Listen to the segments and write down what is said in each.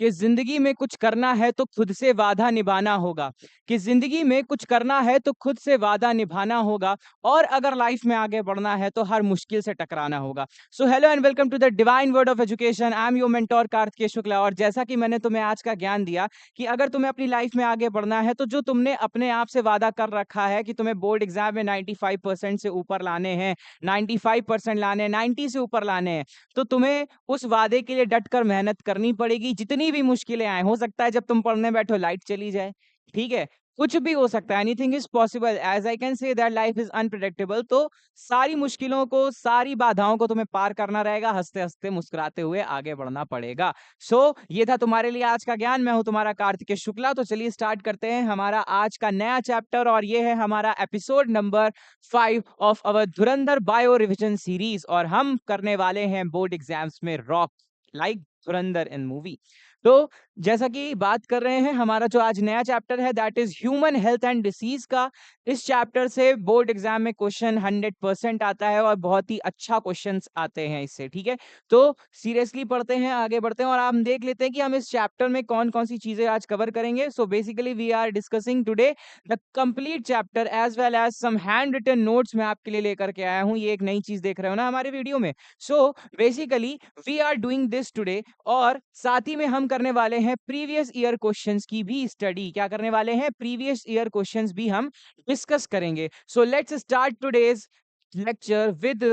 कि जिंदगी में कुछ करना है तो खुद से वादा निभाना होगा, कि जिंदगी में कुछ करना है तो खुद से वादा निभाना होगा, और अगर लाइफ में आगे बढ़ना है तो हर मुश्किल से टकराना होगा। So hello and welcome to the divine word of education. I am your mentor Kartikeya Shukla. और जैसा कि मैंने तुम्हें आज का ज्ञान दिया कि अगर तुम्हें अपनी लाइफ में आगे बढ़ना है तो जो तुमने अपने आप से वादा कर रखा है कि तुम्हें बोर्ड एग्जाम में 95% से ऊपर लाने हैं, 95% लाने हैं, 90 से ऊपर लाने हैं, तो तुम्हें उस वादे के लिए डट कर मेहनत करनी पड़ेगी। जितनी भी मुश्किलें आए, हो सकता है जब तुम पढ़ने बैठो लाइट चली जाए, ठीक है, कुछ भी हो सकता है, anything is possible. As I can say that life is unpredictable. तो सारी मुश्किलों को, सारी बाधाओं को तुम्हें पार करना रहेगा, हंसते हंसते मुस्कुराते हुए आगे बढ़ना पड़ेगा। ये था तुम्हारे लिए आज का ज्ञान। मैं हूं तुम्हारा कार्तिकेय शुक्ला। तो चलिए स्टार्ट करते हैं हमारा आज का नया चैप्टर, और ये है हमारा episode number 5 of our Dhurandhar bio revision series. और हम करने वाले हैं बोर्ड एग्जाम्स में रॉक लाइक धुरंधर इन मूवी। तो जैसा कि बात कर रहे हैं, हमारा जो आज नया चैप्टर है that is human health and disease का। इस चैप्टर से बोर्ड एग्जाम में क्वेश्चन 100% आता है, और बहुत ही अच्छा क्वेश्चंस आते हैं इससे, ठीक है। तो सीरियसली पढ़ते हैं, आगे बढ़ते हैं, और हम देख लेते हैं कि हम इस चैप्टर में कौन कौन सी चीजें आज कवर करेंगे। So basically we are discussing today the complete chapter as well as some hand written notes मैं आपके लिए लेकर के आया हूं। ये एक नई चीज देख रहे हो ना हमारे वीडियो में। So basically we are doing this today, और साथ ही में हम करने वाले हैं प्रीवियस ईयर क्वेश्चंस की भी स्टडी। क्या करने वाले हैं? प्रीवियस ईयर क्वेश्चंस भी हम डिस्कस करेंगे। So let's start today's lecture with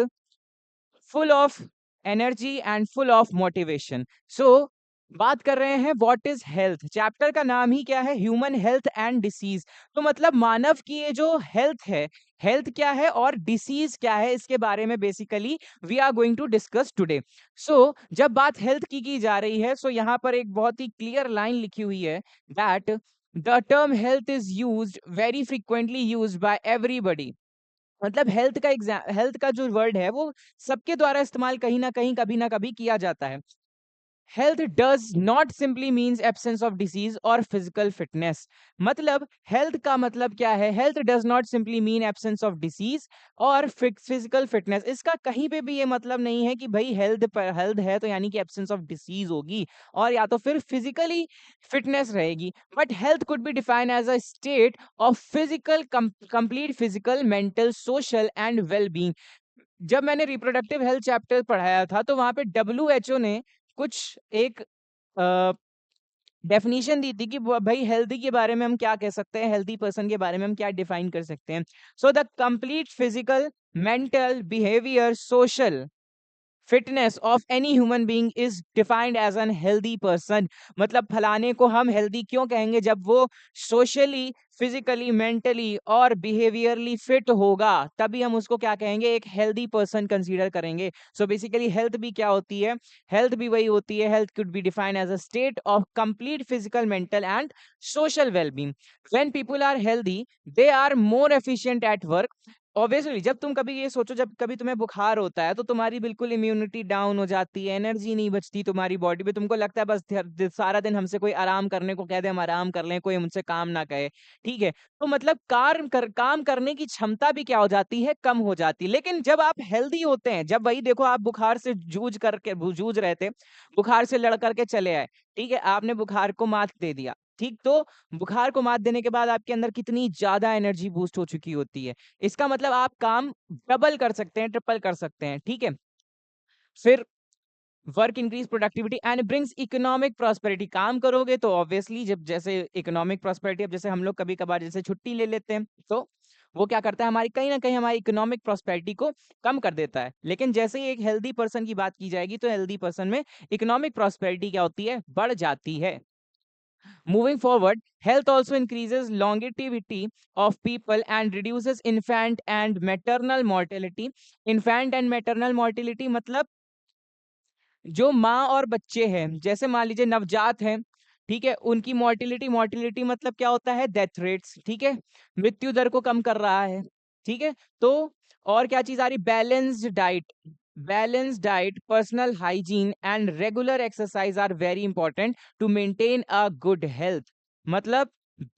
full of energy and full of motivation. So बात कर रहे हैं व्हाट इज हेल्थ। चैप्टर का नाम ही क्या है? Human health and disease. तो मतलब मानव की ये जो हेल्थ है, हेल्थ क्या है और डिसीज क्या है, इसके बारे में basically we are going to discuss today. So जब बात हेल्थ की जा रही है, सो यहाँ पर एक बहुत ही क्लियर लाइन लिखी हुई है that the term health is used very frequently used by everybody. मतलब हेल्थ का जो वर्ड है वो सबके द्वारा इस्तेमाल कहीं ना कहीं, कभी ना कभी किया जाता है। Health does not simply means absence of disease और फिजिकल फिटनेस। मतलब हेल्थ का मतलब क्या है? Health does not simply mean absence of disease और फिजिकल फिटनेस। इसका कहीं पे भी ये मतलब नहीं है कि भाई हेल्थ है तो यानी कि एब्सेंस ऑफ डिसीज होगी और या तो फिर फिजिकली फिटनेस रहेगी। But health could be defined as a state of physical complete physical, mental, social and well being. जब मैंने रिप्रोडक्टिव हेल्थ चैप्टर पढ़ाया था तो वहां पे WHO ने कुछ एक डेफिनेशन दी थी कि भाई हेल्दी के बारे में हम क्या कह सकते हैं, हेल्दी पर्सन के बारे में हम क्या डिफाइन कर सकते हैं। So the complete physical, mental, behaviour, social fitness of any human being is defined as an healthy person. मतलब फलाने को हम हेल्दी क्यों कहेंगे? जब वो सोशली, फिजिकली, मेंटली और बिहेवियरली फिट होगा, तभी हम उसको क्या कहेंगे? एक हेल्दी पर्सन कंसीडर करेंगे। सो बेसिकली हेल्थ भी क्या होती है? हेल्थ भी वही होती है, health could be defined as a state of complete physical, mental and social wellbeing. When people are healthy they are more efficient at work. Obviously जब तुम कभी ये सोचो, जब कभी तुम्हें बुखार होता है तो तुम्हारी बिल्कुल इम्यूनिटी डाउन हो जाती है, एनर्जी नहीं बचती तुम्हारी बॉडी में, तुमको लगता है बस सारा दिन हमसे कोई आराम करने को कह दे, हम आराम कर लें, कोई हमसे काम ना कहे, ठीक है। तो मतलब काम करने की क्षमता भी क्या हो जाती है? कम हो जाती है। लेकिन जब आप हेल्दी होते हैं, जब वही देखो आप बुखार से जूझ रहे थे, बुखार से लड़ करके चले आए, ठीक है, आपने बुखार को मात दे दिया, ठीक। तो बुखार को मात देने के बाद आपके अंदर कितनी ज्यादा एनर्जी बूस्ट हो चुकी होती है। इसका मतलब आप काम डबल कर सकते हैं, ट्रिपल कर सकते हैं, ठीक है। फिर work increase productivity and brings economic prosperity. काम करोगे तो ऑब्वियसली जब जैसे इकोनॉमिक प्रॉस्पेरिटी, अब जैसे हम लोग कभी कभार जैसे छुट्टी ले लेते हैं तो वो क्या करता है? हमारी कहीं ना कहीं हमारी इकोनॉमिक प्रॉस्पेरिटी को कम कर देता है। लेकिन जैसे ही एक हेल्दी पर्सन की बात की जाएगी तो हेल्दी पर्सन में इकोनॉमिक प्रॉस्पेरिटी क्या होती है? बढ़ जाती है। Moving forward, health also increases longevity of people and reduces infant and maternal mortality. Infant and maternal mortality मतलब जो माँ और बच्चे हैं, जैसे मान लीजिए नवजात हैं, ठीक है, उनकी मोर्टिलिटी मतलब क्या होता है? डेथ रेट्स, ठीक है, मृत्यु दर को कम कर रहा है, ठीक है। तो और क्या चीज आ रही? Balanced diet, personal hygiene and regular exercise are very important to maintain a good health. मतलब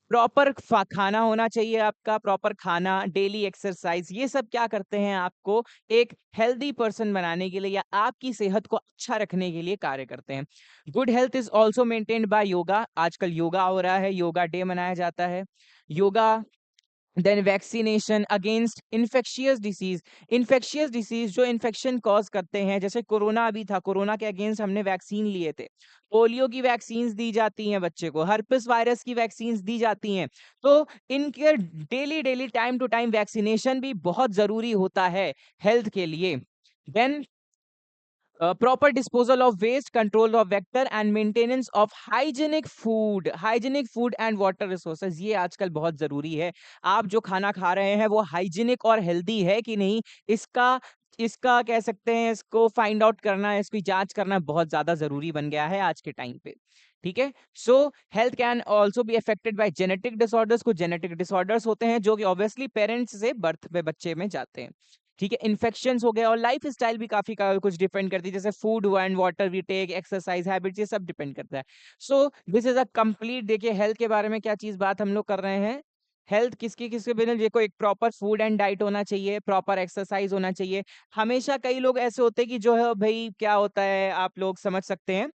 प्रॉपर खाना होना चाहिए आपका, प्रॉपर खाना, डेली एक्सरसाइज, ये सब क्या करते हैं आपको एक हेल्दी पर्सन बनाने के लिए या आपकी सेहत को अच्छा रखने के लिए कार्य करते हैं। Good health is also maintained by yoga. आजकल योगा हो रहा है, योगा डे मनाया जाता है। Yoga, then vaccination against infectious disease जो इन्फेक्शन कॉज करते हैं, जैसे कोरोना अभी था, कोरोना के अगेंस्ट हमने वैक्सीन लिए थे। पोलियो की वैक्सीन दी जाती हैं बच्चे को, हर्पिस वायरस की वैक्सीन दी जाती हैं। तो इनके daily daily time to time vaccination भी बहुत जरूरी होता है हेल्थ के लिए। Then proper disposal of waste, control of vector and maintenance of hygienic food and water resources, ये आजकल बहुत जरूरी है। आप जो खाना खा रहे हैं वो हाइजीनिक और हेल्दी है कि नहीं, इसका इसका कह सकते हैं, इसको फाइंड आउट करना, इसकी जांच करना बहुत ज्यादा जरूरी बन गया है आज के टाइम पे। ठीक है, सो health can also be affected by genetic disorders. कुछ जेनेटिक डिसऑर्डर्स होते हैं जो कि ऑब्वियसली पेरेंट्स से बर्थ पे बच्चे में जाते हैं। ठीक है, इन्फेक्शंस हो गए, और लाइफ स्टाइल भी काफी कुछ डिपेंड करती है, जैसे food and water we take, exercise habits, ये सब डिपेंड करता है। So this is a complete, देखिए हेल्थ के बारे में क्या चीज बात हम लोग कर रहे हैं। हेल्थ किसकी किसके बिना, देखो एक प्रॉपर फूड एंड डाइट होना चाहिए, प्रॉपर एक्सरसाइज होना चाहिए। हमेशा कई लोग ऐसे होते हैं कि जो है भाई क्या होता है, आप लोग समझ सकते हैं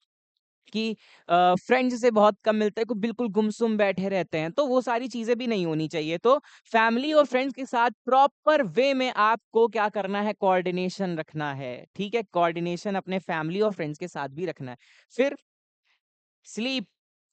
कि फ्रेंड्स से बहुत कम मिलते हैं, को बिल्कुल गुमसुम बैठे रहते हैं, तो वो सारी चीजें भी नहीं होनी चाहिए। तो फैमिली और फ्रेंड्स के साथ प्रॉपर वे में आपको क्या करना है, कोऑर्डिनेशन रखना है। ठीक है, कोऑर्डिनेशन अपने फैमिली और फ्रेंड्स के साथ भी रखना है। फिर स्लीप,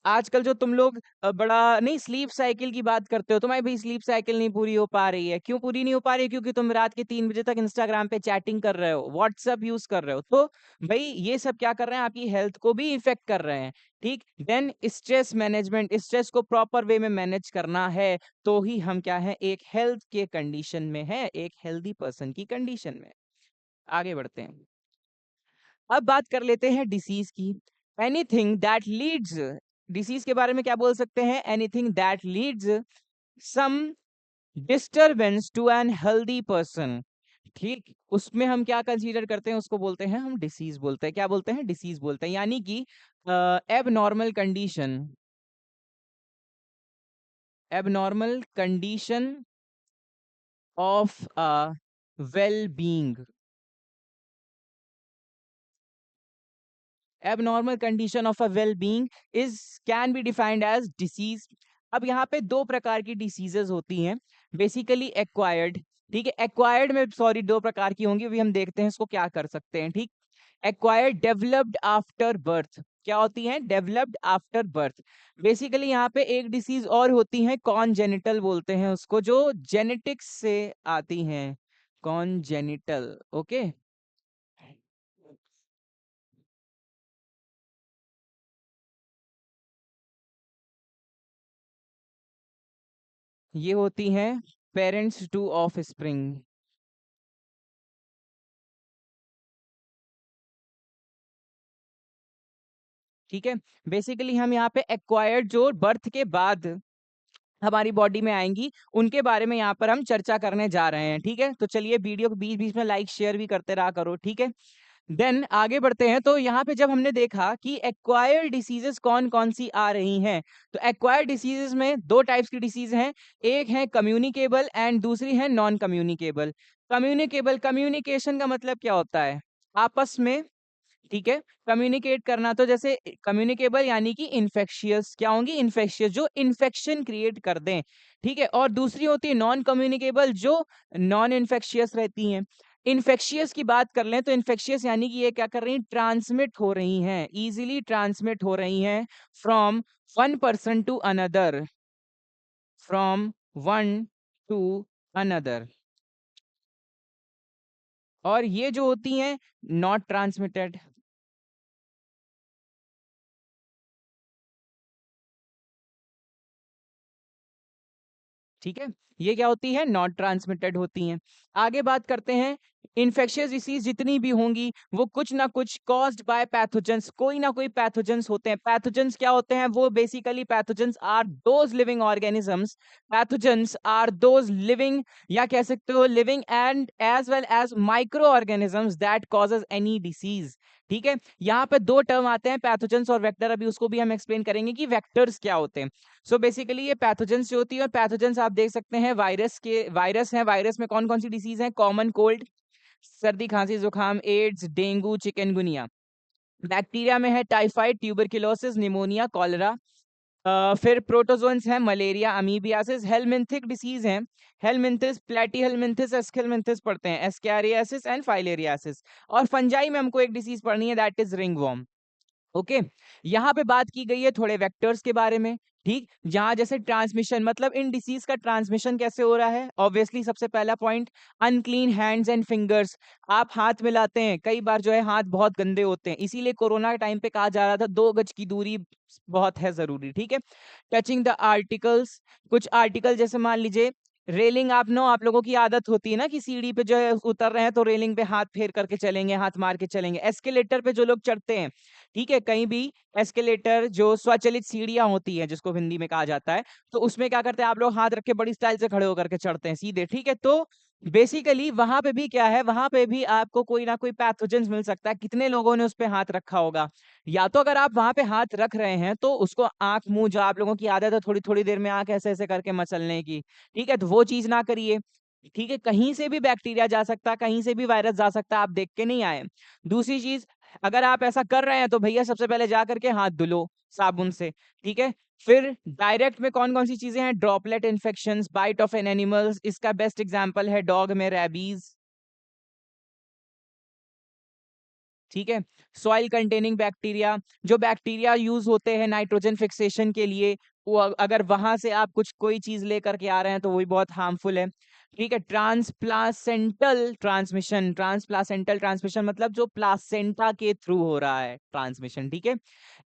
आजकल जो तुम लोग बड़ा नहीं स्लीप साइकिल की बात करते हो, तुम्हारी भी स्लीप साइकिल नहीं पूरी हो पा रही है। क्यों पूरी नहीं हो पा रही है? क्योंकि तुम रात के 3 बजे तक इंस्टाग्राम पे चैटिंग कर रहे हो, व्हाट्सएप यूज कर रहे हो। तो भाई ये सब क्या कर रहे हैं, आपकी हेल्थ को भी इफेक्ट कर रहे हैं। ठीक, देन स्ट्रेस मैनेजमेंट, स्ट्रेस को प्रॉपर वे में मैनेज करना है, तो ही हम क्या है, एक हेल्थ के कंडीशन में है, एक हेल्दी पर्सन की कंडीशन में। आगे बढ़ते हैं, अब बात कर लेते हैं डिसीज की। एनीथिंग दैट लीड्स, डिसीज के बारे में क्या बोल सकते हैं, anything that leads some disturbance to an healthy person. ठीक, उसमें हम क्या कंसीडर करते हैं, उसको बोलते हैं हम डिसीज बोलते हैं। क्या बोलते हैं, डिसीज बोलते हैं, यानी कि abnormal condition, abnormal condition of a well being, abnormal condition of a well-being is can be defined as disease। अब यहाँ पे दो प्रकार की डिसीजेस होती हैं, बेसिकली एक्वायर्ड। ठीक है, एक्वायर्ड में सॉरी दो प्रकार की होंगी, अभी हम देखते हैं इसको क्या कर सकते हैं। ठीक, एक्वायर्ड डेवलप्ड आफ्टर बर्थ, क्या होती है, डेवलप्ड आफ्टर बर्थ। बेसिकली यहाँ पे एक डिसीज और होती है, कॉन्जेनिटल बोलते हैं उसको, जो जेनेटिक्स से आती हैं, कॉन्जेनिटल। ओके, ये होती हैं पेरेंट्स टू ऑफ स्प्रिंग। ठीक है, बेसिकली हम यहाँ पे एक्वायर्ड जो बर्थ के बाद हमारी बॉडी में आएंगी, उनके बारे में यहाँ पर हम चर्चा करने जा रहे हैं। ठीक है, तो चलिए वीडियो को बीच बीच में लाइक शेयर भी करते रहा करो। ठीक है, देन आगे बढ़ते हैं। तो यहाँ पे जब हमने देखा कि एक्वायर्ड डिसीजेस कौन कौन सी आ रही हैं, तो एक्वायर्ड डिसीजेस में दो टाइप्स की डिसीज हैं, एक है कम्युनिकेबल एंड दूसरी है नॉन कम्युनिकेबल। कम्युनिकेबल, कम्युनिकेशन का मतलब क्या होता है, आपस में, ठीक है, कम्युनिकेट करना। तो जैसे कम्युनिकेबल यानी कि इन्फेक्शियस, क्या होंगी, इन्फेक्शियस, जो इन्फेक्शन क्रिएट कर दें। ठीक है, और दूसरी होती है नॉन कम्युनिकेबल, जो नॉन इन्फेक्शियस रहती हैं। इन्फेक्शियस की बात कर लें तो इन्फेक्शियस यानी कि ये क्या कर रही हैं, ट्रांसमिट हो रही हैं, इजीली ट्रांसमिट हो रही हैं from one person to another, from one to another. और ये जो होती हैं नॉट ट्रांसमिटेड। ठीक है, ये क्या होती है, नॉट ट्रांसमिटेड होती हैं। आगे बात करते हैं, इन्फेक्शियस डिसीज जितनी भी होंगी वो कुछ ना कुछ कॉज्ड बाय पैथोजेंस, कोई ना कोई पैथोजेंस होते हैं। पैथोजेंस क्या होते हैं, वो basically pathogens are those living organisms, pathogens are those living, या कह सकते हो living and as well as micro organisms that causes any disease. ठीक है, यहाँ पे दो टर्म आते हैं, पैथोजेंस और वेक्टर, अभी उसको भी हम एक्सप्लेन करेंगे कि वेक्टर्स क्या होते हैं। सो बेसिकली ये पैथोजेंस जो होती है, और पैथोजेंस आप देख सकते हैं वायरस है, वायरस में कौन कौन सी डिसीज है, कॉमन कोल्ड, सर्दी खांसी जुकाम, एड्स, डेंगू, चिकनगुनिया। बैक्टीरिया में है टाइफाइड, ट्यूबरकुलोसिस, निमोनिया, कॉलेरा। फिर प्रोटोजोन्स हैं, मलेरिया, अमीबियासिस। हेलमिंथिक डिसीज हैं, हेलमिंथिस, प्लेटीहेलमिंथिस, एस्केलमिंथिस पढ़ते हैं, एस्कैरियासिस एंड फाइलेरियासिस। और फंजाई में हमको एक डिसीज पढ़नी है, दैट इज रिंगवॉर्म। ओके, यहाँ पे बात की गई है थोड़े वेक्टर्स के बारे में। ठीक, जहां जैसे ट्रांसमिशन, मतलब इन डिसीज का ट्रांसमिशन कैसे हो रहा है, ऑब्वियसली सबसे पहला point, unclean hands and fingers. आप हाथ मिलाते हैं, कई बार जो है हाथ बहुत गंदे होते हैं, इसीलिए कोरोना के टाइम पे कहा जा रहा था 2 गज की दूरी बहुत है जरूरी। ठीक है, टचिंग द आर्टिकल्स, कुछ आर्टिकल जैसे मान लीजिए रेलिंग, आप लोगों की आदत होती है ना कि सीढ़ी पे जो है उतर रहे हैं तो रेलिंग पे हाथ फेर करके चलेंगे, हाथ मार के चलेंगे। एस्केलेटर पे जो लोग चढ़ते हैं, ठीक है, कहीं भी एस्केलेटर जो स्वचालित सीढ़ियां होती हैं जिसको हिंदी में कहा जाता है, तो उसमें क्या करते हैं, आप लोग हाथ रख के बड़ी स्टाइल से खड़े होकर के चढ़ते हैं सीधे। ठीक है, तो बेसिकली वहां पे भी क्या है, वहां पे भी आपको कोई ना कोई पैथोजेंस मिल सकता है। कितने लोगों ने उस पे हाथ रखा होगा, या तो अगर आप वहां पे हाथ रख रहे हैं तो उसको आंख मुंह, जो आप लोगों की आदत है थोड़ी थोड़ी देर में आंख ऐसे ऐसे करके मचलने की, ठीक है, तो वो चीज ना करिए। ठीक है, कहीं से भी बैक्टीरिया जा सकता है, कहीं से भी वायरस जा सकता है, आप देख के नहीं आए। दूसरी चीज, अगर आप ऐसा कर रहे हैं तो भैया सबसे पहले जा करके हाथ धुलो साबुन से। ठीक है, फिर डायरेक्ट में कौन कौन सी चीजें हैं, droplet infections, bite of an animals, इसका बेस्ट एग्जांपल है डॉग में रैबीज। ठीक है, सॉइल कंटेनिंग बैक्टीरिया, जो बैक्टीरिया यूज होते हैं नाइट्रोजन फिक्सेशन के लिए, वो अगर वहां से आप कुछ कोई चीज लेकर के आ रहे हैं तो वो भी बहुत हार्मफुल है। ठीक है, ट्रांसप्लासेंटल ट्रांसमिशन मतलब जो प्लासेंटा के थ्रू हो रहा है ट्रांसमिशन। ठीक है,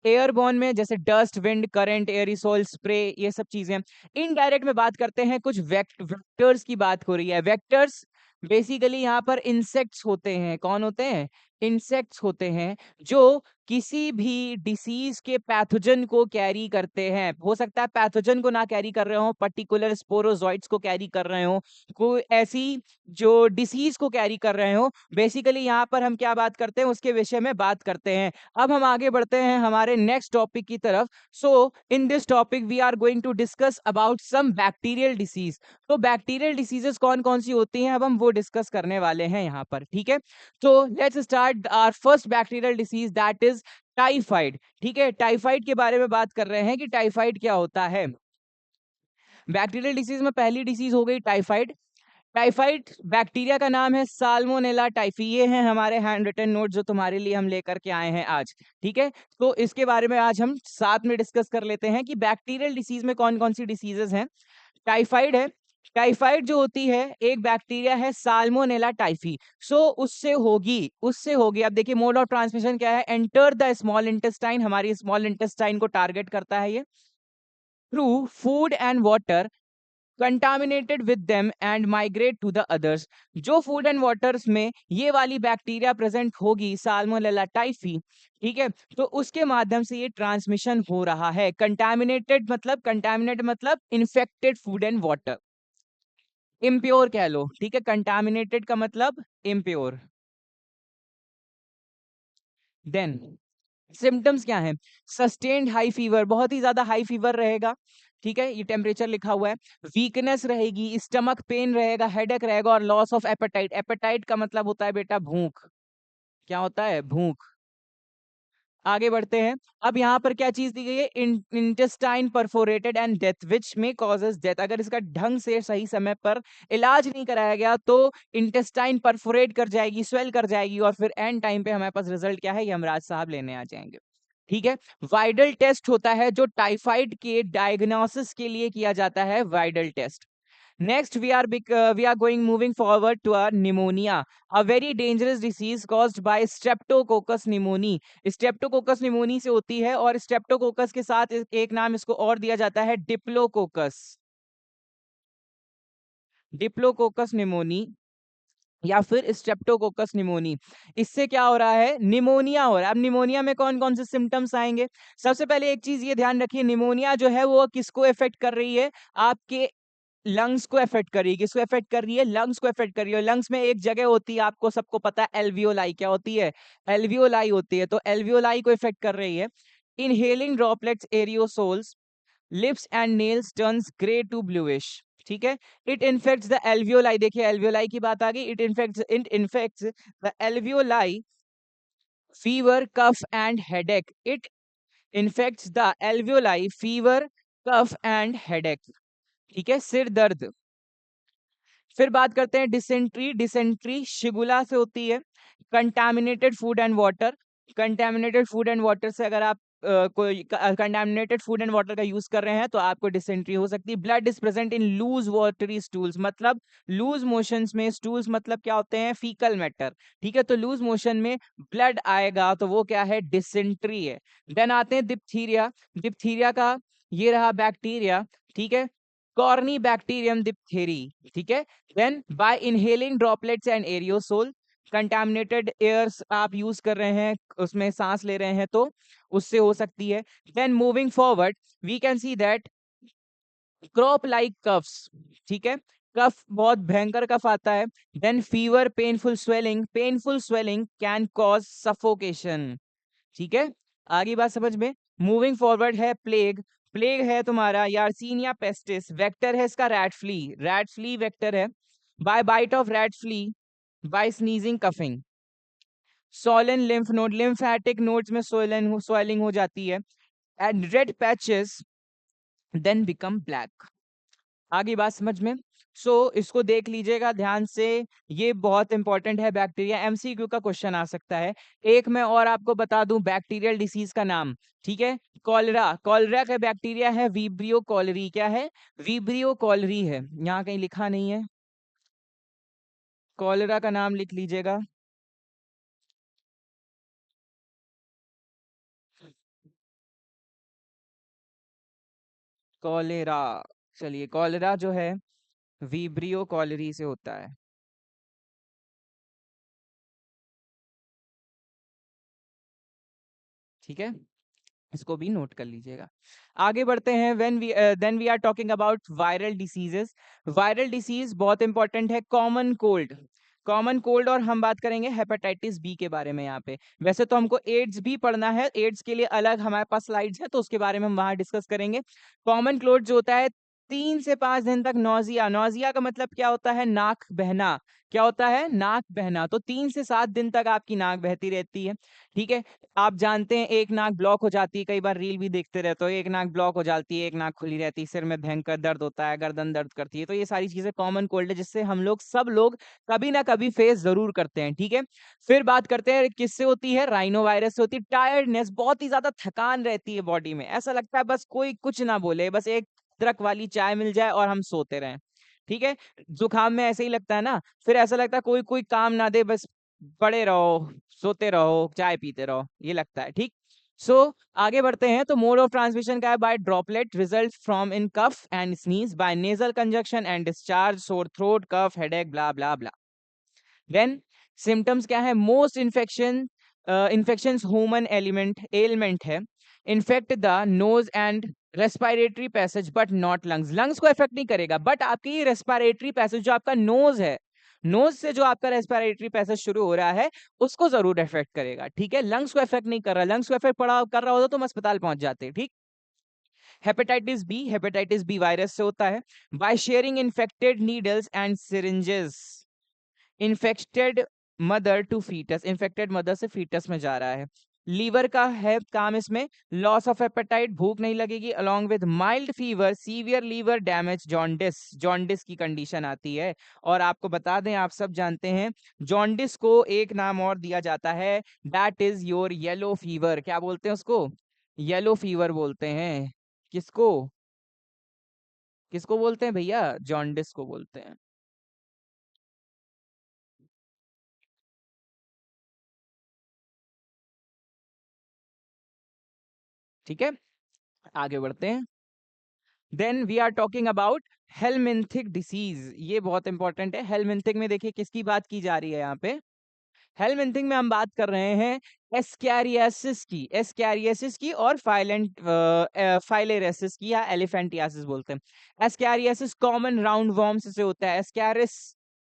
एयरबोर्न में जैसे डस्ट, विंड, करंट, एरिसोल, स्प्रे, ये सब चीजें। इनडायरेक्ट में बात करते हैं, कुछ वेक्टर्स की बात हो रही है। वेक्टर्स बेसिकली यहाँ पर इंसेक्ट्स होते हैं, कौन होते हैं, इंसेक्ट्स होते हैं, जो किसी भी डिसीज के पैथोजन को कैरी करते हैं। हो सकता है पैथोजन को ना कैरी कर रहे हो, पर्टिकुलर स्पोरोजॉइट्स को कैरी कर रहे हो, कोई ऐसी जो डिसीज को कैरी कर रहे हो। बेसिकली यहाँ पर हम क्या बात करते हैं, उसके विषय में बात करते हैं। अब हम आगे बढ़ते हैं हमारे नेक्स्ट टॉपिक की तरफ। So in this topic we are going to discuss about some bacterial disease. तो बैक्टीरियल डिसीजेस कौन कौन सी होती हैं, अब हम वो डिस्कस करने वाले हैं यहाँ पर। ठीक है, तो let's start our first bacterial disease, that is typhoid. ठीक है, टाइफाइड के बारे में बात कर रहे हैं कि टाइफाइड क्या होता है। बैक्टीरियल डिसीज में पहली डिसीज हो गई टाइफाइड। टाइफाइड बैक्टीरिया का नाम है साल्मोनेला टाइफी। ये है हमारे हैंड रिटन नोट जो तुम्हारे लिए हम लेकर के आए हैं आज। ठीक है, तो इसके बारे में आज हम साथ में डिस्कस कर लेते हैं कि बैक्टीरियल डिसीज में कौन कौन सी डिसीजेस हैं। टाइफाइड है, टाइफाइड जो होती है एक बैक्टीरिया है साल्मोनेला टाइफी। सो उससे होगी अब देखिए मोड ऑफ ट्रांसमिशन क्या है, एंटर द स्मॉल इंटेस्टाइन, हमारी स्मॉल इंटेस्टाइन को टारगेट करता है ये, through food and water contaminated with them and migrate to the others. जो फूड एंड वाटर्स में ये वाली बैक्टीरिया प्रेजेंट होगी साल्मोनेला टाइफी, ठीक है, तो उसके माध्यम से ये ट्रांसमिशन हो रहा है। कंटामिनेट मतलब infected food and water, impure कह लो। ठीक है, कंटामिनेटेड का मतलब इम्प्योर। देन सिम्टम्स क्या हैं, सस्टेन्ड हाई फीवर, बहुत ही ज्यादा हाई फीवर रहेगा। ठीक है, ये टेम्परेचर लिखा हुआ है। वीकनेस रहेगी, स्टमक पेन रहेगा, हेडेक रहेगा, और लॉस ऑफ एपेटाइट। एपेटाइट का मतलब होता है बेटा भूख, क्या होता है, भूख। आगे बढ़ते हैं। अब यहाँ पर क्या चीज दी गई है, इंटेस्टाइन परफोरेटेड एंड डेथ विच में कॉजेज डेथ। अगर इसका ढंग से सही समय पर इलाज नहीं कराया गया तो इंटेस्टाइन परफोरेट कर जाएगी, स्वेल कर जाएगी, और फिर एंड टाइम पे हमारे पास रिजल्ट क्या है, यमराज साहब लेने आ जाएंगे। ठीक है, वाइडल टेस्ट होता है जो टाइफाइड के डायग्नोसिस के लिए किया जाता है, Widal test. Next, we are going moving forward to our pneumonia, a very dangerous disease caused by Streptococcus pneumoniae. Streptococcus pneumoniae से होती है, और Streptococcus के साथ एक नाम इसको और दिया जाता है, डिप्लोकोकस। डिप्लोकोकस निमोनी या फिर स्ट्रेप्टोकोकस निमोनी। इससे क्या हो रहा है, निमोनिया हो रहा है। अब निमोनिया में कौन कौन से सिम्टम्स आएंगे? सबसे पहले एक चीज ये ध्यान रखिए, निमोनिया जो है वो किसको इफेक्ट कर रही है? आपके लंग्स को इफेक्ट कर रही है। किसको इफेक्ट कर रही है? लंग्स को इफेक्ट कर रही है। लंग्स में एक जगह होती है, आपको सबको पता है, एल्वियोलाई। क्या होती है? एल्वियोलाई होती है। तो एल्वियोलाई को इफेक्ट कर रही है। Inhaling droplets aerosols, lips and nails turns grey to bluish. ठीक है। It infects the alveoli. देखिए एल्वियोलाई की बात आ गई। It infects the alveoli, fever, cough and headache. It infects the alveoli, fever, cough and headache. ठीक है, सिर दर्द। फिर बात करते हैं डिसेंट्री। डिसेंट्री शिगुला से होती है। Contaminated food and water. Contaminated food and water से अगर आप कोई कंटामिनेटेड फूड एंड वाटर का यूज कर रहे हैं तो आपको डिसेंट्री हो सकती है। Blood is present in loose watery stools, मतलब लूज मोशंस में, स्टूल्स मतलब क्या होते हैं? Faecal matter. ठीक है, तो लूज मोशन में ब्लड आएगा तो वो क्या है? डिसेंट्री है। देन आते हैं डिप्थीरिया। डिप्थीरिया का ये रहा बैक्टीरिया। ठीक है, कॉर्नी बैक्टीरियम डिप्थेरी। ठीक है। Then by inhaling droplets and aerosol, contaminated airs आप यूज कर रहे हैं, उसमें सांस ले रहे हैं तो उससे हो सकती है। Then moving forward we can see that crop like coughs. ठीक है, कफ बहुत भयंकर कफ आता है। Then fever, painful swelling. Painful swelling can cause suffocation. ठीक है, आगे बात समझ में। मूविंग फॉरवर्ड है प्लेग। प्लेग है तुम्हारा यार्सीनिया पेस्टिस। वेक्टर है इसका rat flea. Rat flea vector है। By bite of rat flea, by sneezing, coughing. Swollen lymph node, lymphatic nodes में स्वेलिंग हो जाती है। And red patches then become black. आगे बात समझ में। इसको देख लीजिएगा ध्यान से, ये बहुत इंपॉर्टेंट है बैक्टीरिया। एमसीक्यू का क्वेश्चन आ सकता है। एक मैं और आपको बता दूं बैक्टीरियल डिसीज का नाम। ठीक है, कॉलरा। कॉलरा का बैक्टीरिया है विब्रियो कॉलरी। क्या है? विब्रियो कॉलरी है, यहाँ कहीं लिखा नहीं है। कॉलरा का नाम लिख लीजिएगा। कॉलेरा। चलिए, कॉलरा जो है विब्रियो कॉलरी से होता है। ठीक है, इसको भी नोट कर लीजिएगा। आगे बढ़ते हैं। When we then we are talking about viral diseases. Viral disease बहुत इंपॉर्टेंट है। Common cold. कॉमन कोल्ड, और हम बात करेंगे हेपेटाइटिस बी के बारे में यहाँ पे। वैसे तो हमको एड्स भी पढ़ना है, एड्स के लिए अलग हमारे पास स्लाइड्स है तो उसके बारे में हम वहां डिस्कस करेंगे। कॉमन कोल्ड जो होता है, 3 से 5 दिन तक नौजिया। नौजिया का मतलब क्या होता है? नाक बहना। क्या होता है? नाक बहना। तो 3 से 7 दिन तक आपकी नाक बहती रहती है। ठीक है, आप जानते हैं एक नाक ब्लॉक हो जाती है, कई बार रील भी देखते रहते हो, एक नाक ब्लॉक हो जाती है, एक नाक खुली रहती है, सिर में भयंकर दर्द होता है, गर्दन दर्द करती है। तो ये सारी चीजें कॉमन कोल्ड है जिससे हम लोग सब लोग कभी ना कभी फेस जरूर करते हैं। ठीक है, फिर बात करते हैं किससे होती है? राइनो वायरस से होती है। टायर्डनेस, बहुत ही ज्यादा थकान रहती है बॉडी में, ऐसा लगता है बस कोई कुछ ना बोले, बस एक अदरक वाली चाय मिल जाए और हम सोते रहें। ठीक है, जुकाम में ऐसे ही लगता है ना, फिर ऐसा लगता है कोई कोई काम ना दे, बस पड़े रहो, सोते रहो, चाय पीते रहो, ये लगता है। ठीक, आगे बढ़ते हैं। तो मोड ऑफ ट्रांसमिशन का है by droplet, result from in cough and sneeze, by nasal congestion and discharge, sore throat, cough, headache, blah blah blah. Then symptoms क्या है? Most infections human element element है। Infect the nose and respiratory passage but not lungs. Lungs को effect नहीं करेगा, but आपकी respiratory passage जो आपका knows है, नोज से जो आपका रेस्पिरेटरी पैसेज शुरू हो रहा है उसको जरूर इफेक्ट करेगा। ठीक है, लंग्स को इफेक्ट नहीं कर रहा। लंग्स को इफेक्ट पड़ा कर रहा होता तो हम अस्पताल पहुंच जाते। ठीक। Hepatitis B. Hepatitis B virus से होता है। By sharing infected needles and syringes, infected mother to foetus. Infected mother से फीटस में जा रहा है। लीवर का है काम इसमें। लॉस ऑफ एपेटाइट, भूख नहीं लगेगी, along with mild fever, severe liver damage, jaundice. Jaundice की कंडीशन आती है। और आपको बता दें, आप सब जानते हैं जॉन्डिस को एक नाम और दिया जाता है, that is your yellow fever. क्या बोलते हैं उसको? येलो फीवर बोलते हैं। किसको? किसको बोलते हैं भैया? जॉन्डिस को बोलते हैं। ठीक है, आगे बढ़ते हैं। Then we are talking about helminthic disease, ये बहुत इंपॉर्टेंट है। हेलमिंथिक में देखिए किसकी बात की जा रही है यहाँ पे, हेलमिंथिक में हम बात कर रहे हैं एस्कैरियासिस की और फाइलेरेसिस की, या एलिफेंटियासिस बोलते हैं। एस्कैरियासिस कॉमन राउंड वॉर्म्स से होता है। एस्कैरिस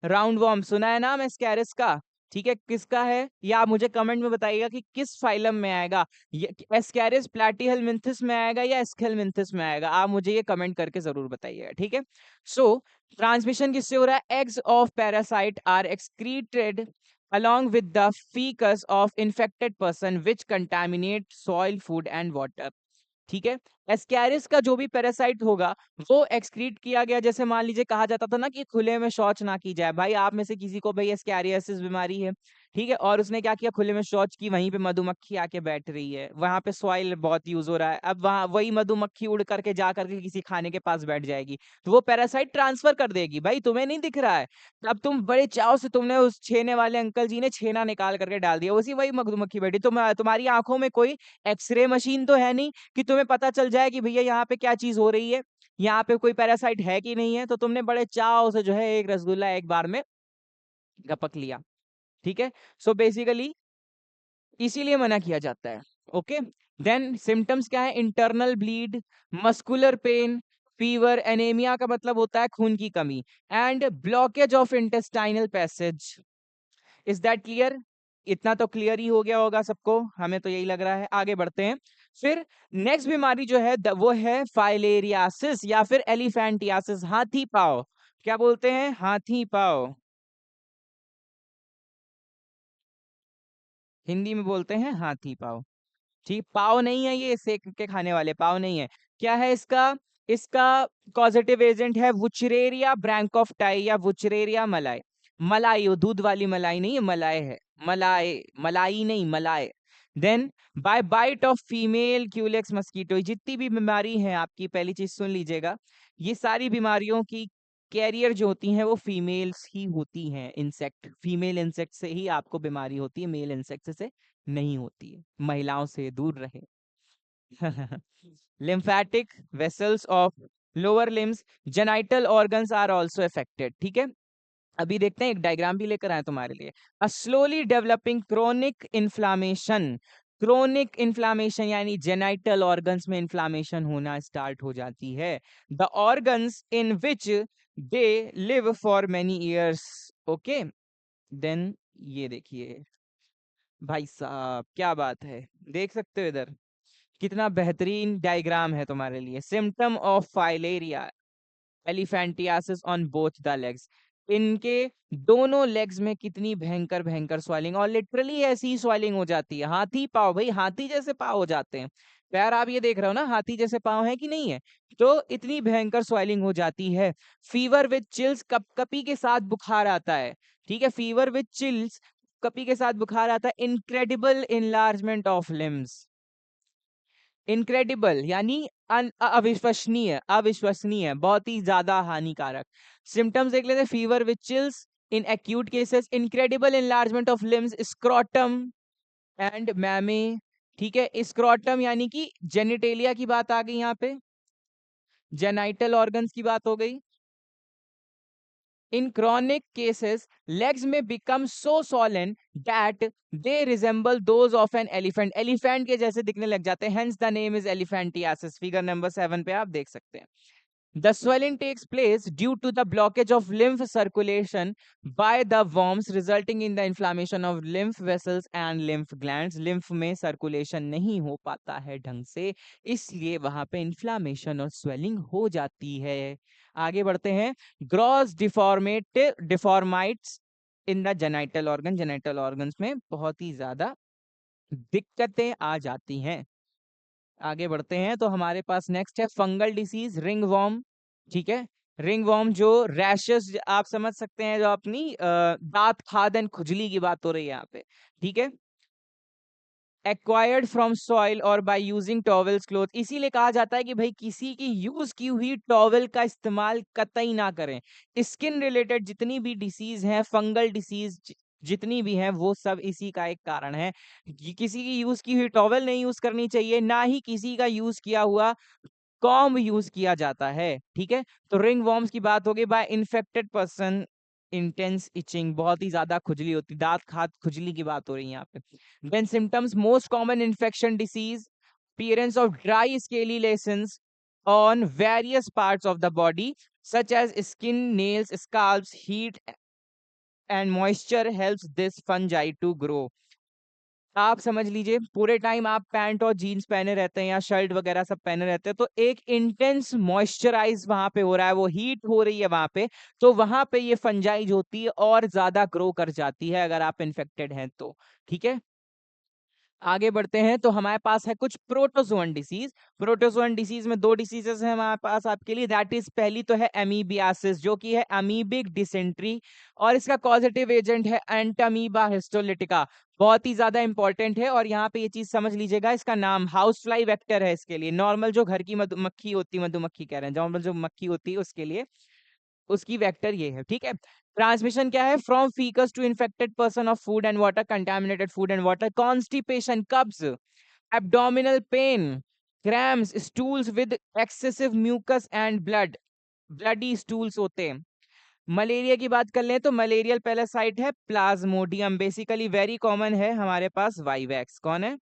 राउंड वॉर्म सुना है नाम एस्कैरिस का, ठीक है, किसका है, या आप मुझे कमेंट में बताइएगा कि किस फाइलम में आएगा, ये एस्कैरिस प्लैटीहेलमिंथिस में आएगा या एस्केलमिंथिस में आएगा, आप मुझे ये कमेंट करके जरूर बताइएगा, ठीक है। सो ट्रांसमिशन किससे हो रहा है, eggs of parasite are excreted along with the fecus of infected person which contaminate soil, food and water। ठीक है, एस्कैरिस का जो भी पैरासाइट होगा वो एक्सक्रीट किया गया, जैसे मान लीजिए कहा जाता था ना कि खुले में शौच ना की जाए, भाई आप में से किसी को भाई एस्कैरियासिस बीमारी है, ठीक है, और उसने क्या किया, खुले में शौच की, वहीं पे मधुमक्खी आके बैठ रही है, वहां पे सॉइल बहुत यूज हो रहा है, अब वहां वही मधुमक्खी उड़ करके जा करके किसी खाने के पास बैठ जाएगी, तो वो पैरासाइट ट्रांसफर कर देगी, भाई तुम्हें नहीं दिख रहा है, अब तुम बड़े चाव से तुमने उस छेने वाले अंकल जी ने छेना निकाल करके डाल दिया, उसी वही मधुमक्खी बैठी, तुम्हारी आंखों में कोई एक्सरे मशीन तो है नहीं कि तुम्हें पता चल जाए कि भैया यहाँ पे क्या चीज हो रही है, यहाँ पे कोई पैरासाइट है कि नहीं है, तो तुमने बड़े चाव से जो है एक रसगुल्ला एक बार में गपक लिया, ठीक है। सो बेसिकली इसीलिए मना किया जाता है। ओके, देन सिम्टम्स क्या है, internal bleed, muscular pain, fever, anaemia का मतलब होता है खून की कमी, and blockage of intestinal passage. Is that clear, इतना तो क्लियर ही हो गया होगा सबको, हमें तो यही लग रहा है। आगे बढ़ते हैं, फिर नेक्स्ट बीमारी जो है वो है फाइलेरियासिस या फिर एलिफेंटियासिस, हाथी पाव, क्या बोलते हैं, हाथी पाव, हिंदी में बोलते हैं हाथी पाव, ठीक, पाव नहीं है ये सेक के खाने वाले पाव नहीं है। क्या है इसका, इसका कॉजेटिव एजेंट है वुचरेरिया ब्रैंकोफ्टाई या वुचरेरिया मलाई, मलाई वो दूध वाली मलाई नहीं है, मलाई है, मलाई, मलाई नहीं मलाई। Then by bite of female Culex mosquito, जितनी भी बीमारी है आपकी, पहली चीज सुन लीजिएगा, ये सारी बीमारियों की कैरियर जो होती हैं वो फीमेल्स ही होती हैं, इंसेक्ट, फीमेल इंसेक्ट से ही आपको बीमारी होती है, मेल इंसेक्ट से नहीं होती है, महिलाओं से दूर रहे। lymphatic vessels of lower limbs, genital organs are also affected, ठीक है। अभी देखते हैं, एक डायग्राम भी लेकर आए तुम्हारे लिए, a slowly developing chronic inflammation, chronic inflammation यानी जेनाइटल ऑर्गन्स में इन्फ्लामेशन होना स्टार्ट हो जाती है, the organs in which they live for many years. Okay, then ये देखिए भाई साहब, क्या बात है, देख सकते हो इधर कितना बेहतरीन डायग्राम है तुम्हारे लिए, symptom of filaria elephantiasis on both the legs, इनके दोनों लेग्स में कितनी भयंकर भयंकर स्वेलिंग, और लिटरली ऐसी ही स्वेलिंग हो जाती है, हाथी पाव, भाई हाथी जैसे पाव हो जाते हैं पैर, आप ये देख रहे हो ना हाथी जैसे पाव है कि नहीं है, तो इतनी भयंकर स्वेलिंग हो जाती है। फीवर विद चिल्स, कपकपी के साथ बुखार आता है, ठीक है, फीवर विद चिल्स, कपी के साथ बुखार आता है, incredible enlargement of limbs, incredible यानी अविश्वसनीय, अविश्वसनीय, बहुत ही ज्यादा हानिकारक। सिम्टम्स देख लेते हैं, fever with chills in acute cases, incredible enlargement of limbs, scrotum and ma'am, ठीक है, स्क्रोटम यानी कि जेनिटेलिया की बात आ गई यहाँ पे, जेनाइटल ऑर्गन्स की बात हो गई। In chronic cases, legs may become so swollen that they resemble those of an elephant. Elephant के जैसे दिखने लग जाते हैं. Hence the name is elephantiasis. Figure number 7 पे आप देख सकते हैं. The swelling takes place due to the blockage of lymph circulation by the worms, resulting in the inflammation of lymph vessels and lymph glands. lymph में circulation नहीं हो पाता है ढंग से, इसलिए वहां पे inflammation और swelling हो जाती है। आगे बढ़ते हैं, gross deformities in the genital organ, genital organs में बहुत ही ज्यादा दिक्कतें आ जाती हैं। आगे बढ़ते हैं, तो हमारे पास नेक्स्ट है फंगल डिसीज, रिंग वॉर्म, ठीक है, रिंग वॉर्म जो रैशेस आप समझ सकते हैं, जो अपनी दांत खादन खुजली की बात हो रही है यहाँ पे, ठीक है, एक्वायर्ड फ्रॉम सॉइल और बाय यूजिंग टॉवेल्स क्लोथ, इसीलिए कहा जाता है कि भाई किसी की यूज की हुई टॉवेल का इस्तेमाल कतई ना करें। स्किन रिलेटेड जितनी भी डिसीज हैं, फंगल डिसीज जितनी भी हैं, वो सब इसी का एक कारण है कि किसी की यूज की हुई टॉवेल नहीं यूज करनी चाहिए, ना ही किसी का यूज किया हुआ कॉम्ब यूज किया जाता है। ठीक है, तो रिंग वॉर्म्स की बात होगी। By infected person intense itching, बहुत ही ज्यादा खुजली होती, दांत खात खुजली की बात हो रही है यहाँ पे। Then symptoms, most common infection disease, appearance of dry scaly lesions on various parts of the body such as skin, nails, scalps. Heat and moisture helps this fungi to grow. आप समझ लीजिए पूरे टाइम आप pant और jeans पहने रहते हैं या शर्ट वगैरह सब पहने रहते हैं, तो एक इंटेंस मॉइस्चराइज वहां पे हो रहा है, वो हीट हो रही है वहां पे, तो वहां पे ये फंजाई होती है और ज्यादा ग्रो कर जाती है अगर आप इन्फेक्टेड हैं तो। ठीक है, आगे बढ़ते हैं। तो हमारे पास है कुछ प्रोटोजोअन डिसीज। प्रोटोजोअन डिसीज में दो डिसीजेस हैं हमारे पास आपके लिए। दैट इज, पहली तो है एमीबियासिस, जो कि है अमीबिक डिसेंट्री, और इसका कॉजेटिव एजेंट है एंटामीबा हिस्टोलिटिका। बहुत ही ज्यादा इंपॉर्टेंट है, और यहाँ पे ये चीज समझ लीजिएगा, इसका नाम हाउस फ्लाई वेक्टर है इसके लिए। नॉर्मल जो घर की मधुमक्खी होती है, मधुमक्खी कह रहे हैं, नॉर्मल जो मक्खी होती है उसके लिए उसकी वेक्टर ये है। ठीक है, ट्रांसमिशन क्या है? From faeces to infected person of food and water, contaminated food and water, constipation, कब्ज, abdominal pain, cramps, stools with excessive mucus and blood, bloody stools होते हैं। मलेरिया की बात कर लें तो मलेरियल पैरासाइट है प्लाज्मोडियम, बेसिकली वेरी कॉमन है हमारे पास वाइवैक्स। कौन है?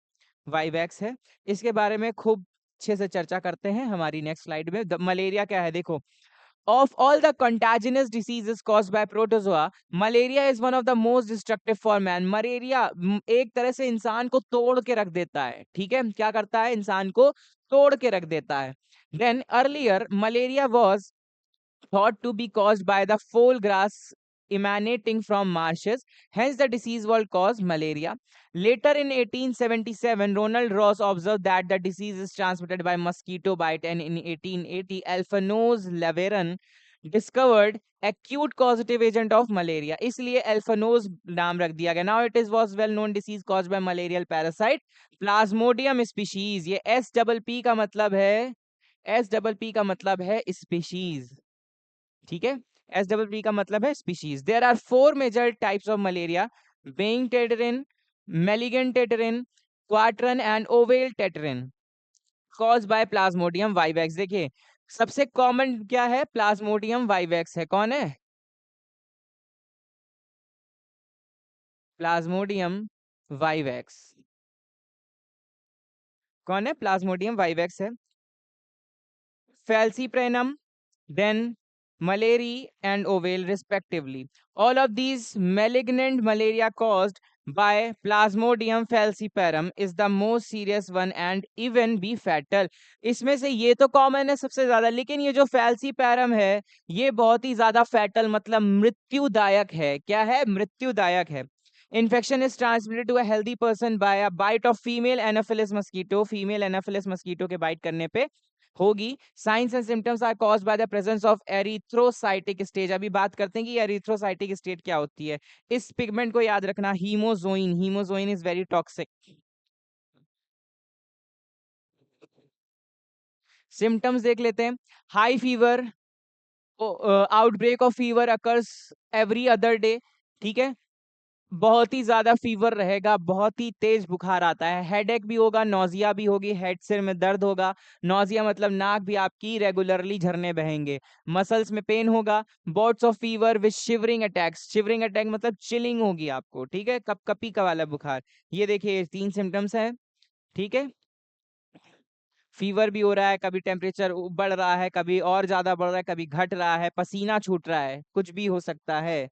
वाइवैक्स है। इसके बारे में खूब अच्छे से चर्चा करते हैं हमारी नेक्स्ट स्लाइड में। मलेरिया क्या है देखो, of all the contagious diseases caused by protozoa, malaria is one of the most destructive for man. Malaria एक तरह से इंसान को तोड़ के रख देता है। ठीक है, क्या करता है? इंसान को तोड़ के रख देता है। Then earlier malaria was thought to be caused by the foul grass emanating from marshes. Hence, the disease was called malaria. Later in 1877, Ronald Ross observed that the disease is transmitted by mosquito bite, and in 1880, Alphonse Leveran discovered acute causative agent of malaria. इसलिए अल्फानोज नाम रख दिया गया। Now it is was well known disease caused by malarial parasite Plasmodium species. ये S double P का मतलब है, S double P का मतलब है स्पीशीज। ठीक है, एस डबल पी का मतलब है species. There are four major types of malaria, benign tertian, malignant tertian, quartan and ovale tertian, cause by plasmodium vivax. देखिए सबसे कॉमन क्या है? प्लाज्मोडियम वाइवैक्स है। कौन है? Plasmodium vivax. कौन है? प्लाज्मोडियम वाइवैक्स है। Falciparum, then malaria and oval respectively. All of these malignant malaria caused by Plasmodium falciparum is the most serious one and even be fatal. इसमें से ये तो कॉमन है सबसे ज्यादा, लेकिन ये जो फैल्सीपैरम है ये बहुत ही ज्यादा फैटल मतलब मृत्युदायक है। क्या है? मृत्युदायक है। Infection is transmitted to a healthy person by a bite of female Anopheles mosquito. Female Anopheles mosquito के बाइट करने पे होगी। Signs and symptoms are caused by the presence of erythrocytic stage. अभी बात करते हैं कि एरिथ्रोसाइटिक स्टेट क्या होती है। इस पिगमेंट को याद रखना, hemozoin. Hemozoin is very toxic. Symptoms देख लेते हैं। High fever, outbreak of fever occurs every other day. ठीक है, बहुत ही ज्यादा फीवर रहेगा, बहुत ही तेज बुखार आता है, हेडेक भी होगा, नौजिया भी होगी, हेड सिर में दर्द होगा। नौजिया मतलब नाक भी आपकी रेगुलरली झरने बहेंगे। मसल्स में पेन होगा। Bots of fever with shivering attacks. Shivering attack मतलब चिलिंग होगी आपको। ठीक है, कपकपी का वाला बुखार। ये देखिए तीन सिम्टम्स है। ठीक है, फीवर भी हो रहा है, कभी टेम्परेचर बढ़ रहा है, कभी और ज्यादा बढ़ रहा है, कभी घट रहा है, पसीना छूट रहा है, कुछ भी हो सकता है।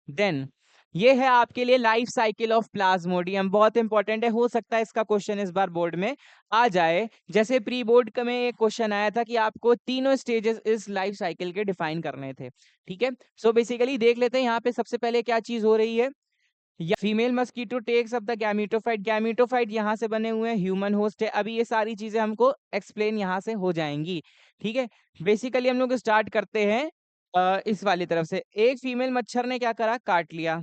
देन ये है आपके लिए लाइफ साइकिल ऑफ प्लाज्मोडियम, बहुत इंपॉर्टेंट है। हो सकता है इसका क्वेश्चन इस बार बोर्ड में आ जाए। जैसे प्री बोर्ड में एक क्वेश्चन आया था कि आपको तीनों स्टेजेस इस लाइफ साइकिल के डिफाइन करने थे। ठीक है, सो बेसिकली देख लेते हैं यहाँ पे सबसे पहले क्या चीज हो रही है। या female mosquito takes up the gametophyte. Gametophyte यहाँ से बने हुए हैं, ह्यूमन होस्ट है। अभी ये सारी चीजें हमको एक्सप्लेन यहाँ से हो जाएंगी। ठीक है, बेसिकली हम लोग स्टार्ट करते हैं इस वाली तरफ से। एक फीमेल मच्छर ने क्या करा? काट लिया।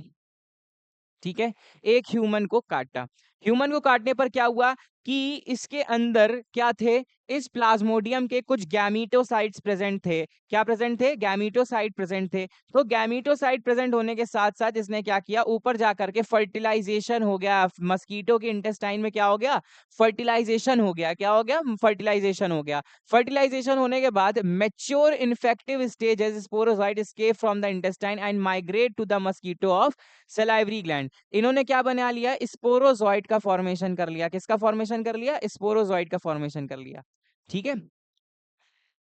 ठीक है, एक ह्यूमन को काटा। ह्यूमन को काटने पर क्या हुआ? कि इसके अंदर क्या थे, इस प्लाज्मोडियम के कुछ गैमीटोसाइट्स प्रेजेंट थे। क्या प्रेजेंट थे? गैमीटोसाइट प्रेजेंट थे। तो गैमीटोसाइट प्रेजेंट होने के साथ साथ इसने क्या किया, ऊपर जाकर के फर्टिलाइजेशन हो गया। मस्कीटो के इंटेस्टाइन में क्या हो गया? फर्टिलाइजेशन हो गया। क्या हो गया? फर्टिलाइजेशन हो गया। फर्टिलाइजेशन होने के बाद mature infective stages sporozoite escape from the intestine and migrate to the mosquito of salivary gland. इन्होंने क्या बना लिया? स्पोरोजॉइट का फॉर्मेशन कर लिया। किसका फॉर्मेशन कर लिया? स्पोरोजॉइट का फॉर्मेशन कर लिया। ठीक है।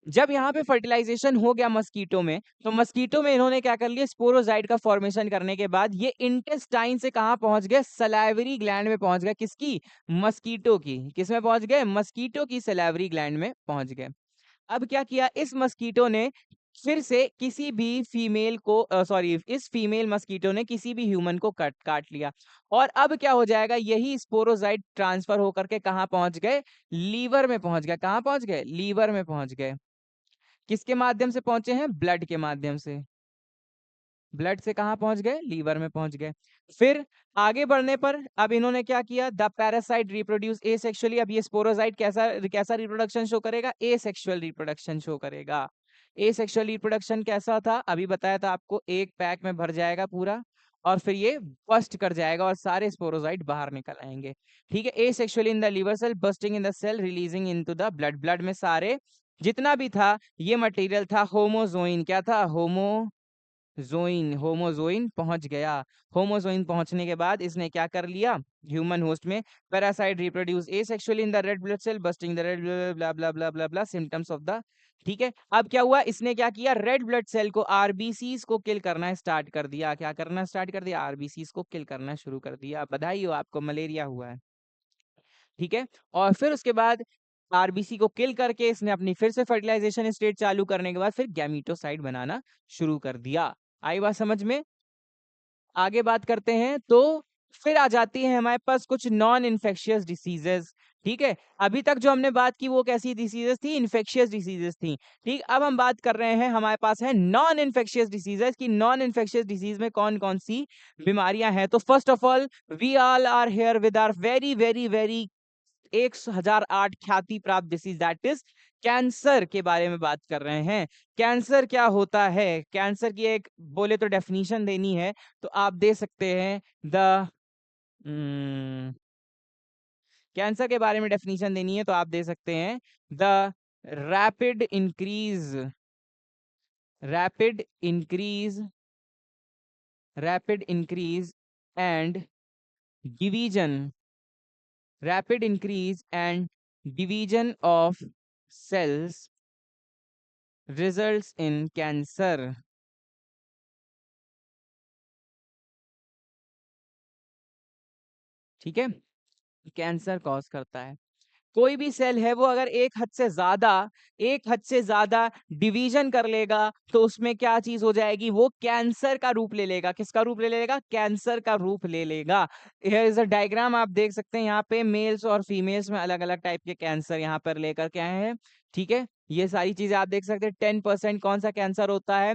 जब यहाँ पे फर्टिलाइजेशन हो गया मस्कीटो में, तो मस्कीटो में इन्होंने क्या कर लिया? स्पोरोजाइट का फॉर्मेशन करने के बाद ये इंटेस्टाइन से कहाँ पहुंच गए? सलाइवरी ग्लैंड में पहुंच गए। किसकी? मस्कीटो की। किस में पहुंच गए? मस्कीटो की सलाइवरी ग्लैंड में पहुंच गए। अब क्या किया इस मस्कीटो ने? फिर से किसी भी फीमेल को सॉरी, इस फीमेल मस्कीटो ने किसी भी ह्यूमन को काट काट लिया। और अब क्या हो जाएगा? यही स्पोरोजाइट ट्रांसफर होकर के कहाँ पहुंच गए? लीवर में पहुंच गए। कहाँ पहुंच गए? लीवर में पहुंच गए। किसके माध्यम से पहुंचे हैं? ब्लड के माध्यम से। ब्लड से कहाँ पहुंच गए? लीवर में पहुंच गए। फिर आगे बढ़ने पर अब इन्होंने क्या किया? The parasite reproduce asexually. अब ये स्पोरोजाइट कैसा कैसा रिप्रोडक्शन शो करेगा? एसेक्सुअल रिप्रोडक्शन शो करेगा। एसेक्सुअल रिप्रोडक्शन कैसा था? अभी बताया था आपको, एक पैक में भर जाएगा पूरा और फिर ये बस्ट कर जाएगा और सारे स्पोरोजाइट बाहर निकल आएंगे। ठीक है। Asexually in the liver cell, bursting in the cell, releasing into the blood. Blood में सारे जितना भी था ये मटेरियल था होमोजोइन। क्या था? होमोजोइन पहुंच गया। होमोजोइन पहुंचने के बाद इसने क्या कर लिया? ह्यूमन होस्ट में parasite reproduce asexually in the red blood cell, bursting the red blah blah blah blah blah symptoms of the. ठीक है। अब क्या हुआ? इसने क्या किया? रेड ब्लड सेल को, आरबीसीज को किल करना स्टार्ट कर दिया। क्या करना स्टार्ट कर दिया? आरबीसीज को किल करना शुरू कर दिया। बधाई हो आपको, मलेरिया हुआ है। ठीक है। और फिर उसके बाद आरबीसी को किल करके इसने अपनी फिर से फर्टिलाइजेशन स्टेट चालू करने के बाद फिर गैमीटोसाइट बनाना शुरू कर दिया। आई बात समझ में? आगे बात करते हैं तो फिर आ जाती है हमारे पास कुछ नॉन इन्फेक्शियस डिसीजेस। ठीक है। अभी तक जो हमने बात की वो कैसी डिसीजेस थी? इन्फेक्शियस डिसीजेस थी। ठीक। अब हम बात कर रहे हैं, हमारे पास है नॉन इन्फेक्शियस डिसीजेस की नॉन इन्फेक्शियस डिसीज में कौन कौन सी बीमारियां हैं। तो first of all we all are here with our very very very 1008 ख्याति प्राप्त डिसीज, दैट इज कैंसर के बारे में बात कर रहे हैं। कैंसर क्या होता है? कैंसर की एक बोले तो डेफिनेशन देनी है तो आप दे सकते हैं द कैंसर के बारे में डेफिनेशन देनी है तो आप दे सकते हैं the rapid increase rapid increase rapid increase and division rapid increase and division of cells results in cancer। ठीक है। कैंसर कॉज करता है। कोई भी सेल है वो अगर एक हद से ज्यादा डिवीजन कर लेगा तो उसमें क्या चीज हो जाएगी? वो कैंसर का रूप ले लेगा। किसका रूप ले लेगा? कैंसर का रूप ले लेगा। हियर इज अ डायग्राम, आप देख सकते हैं यहाँ पे मेल्स और फीमेल्स में अलग अलग टाइप के कैंसर यहाँ पर लेकर के आए हैं। ठीक है। ये सारी चीजें आप देख सकते हैं। 10% कौन सा कैंसर होता है?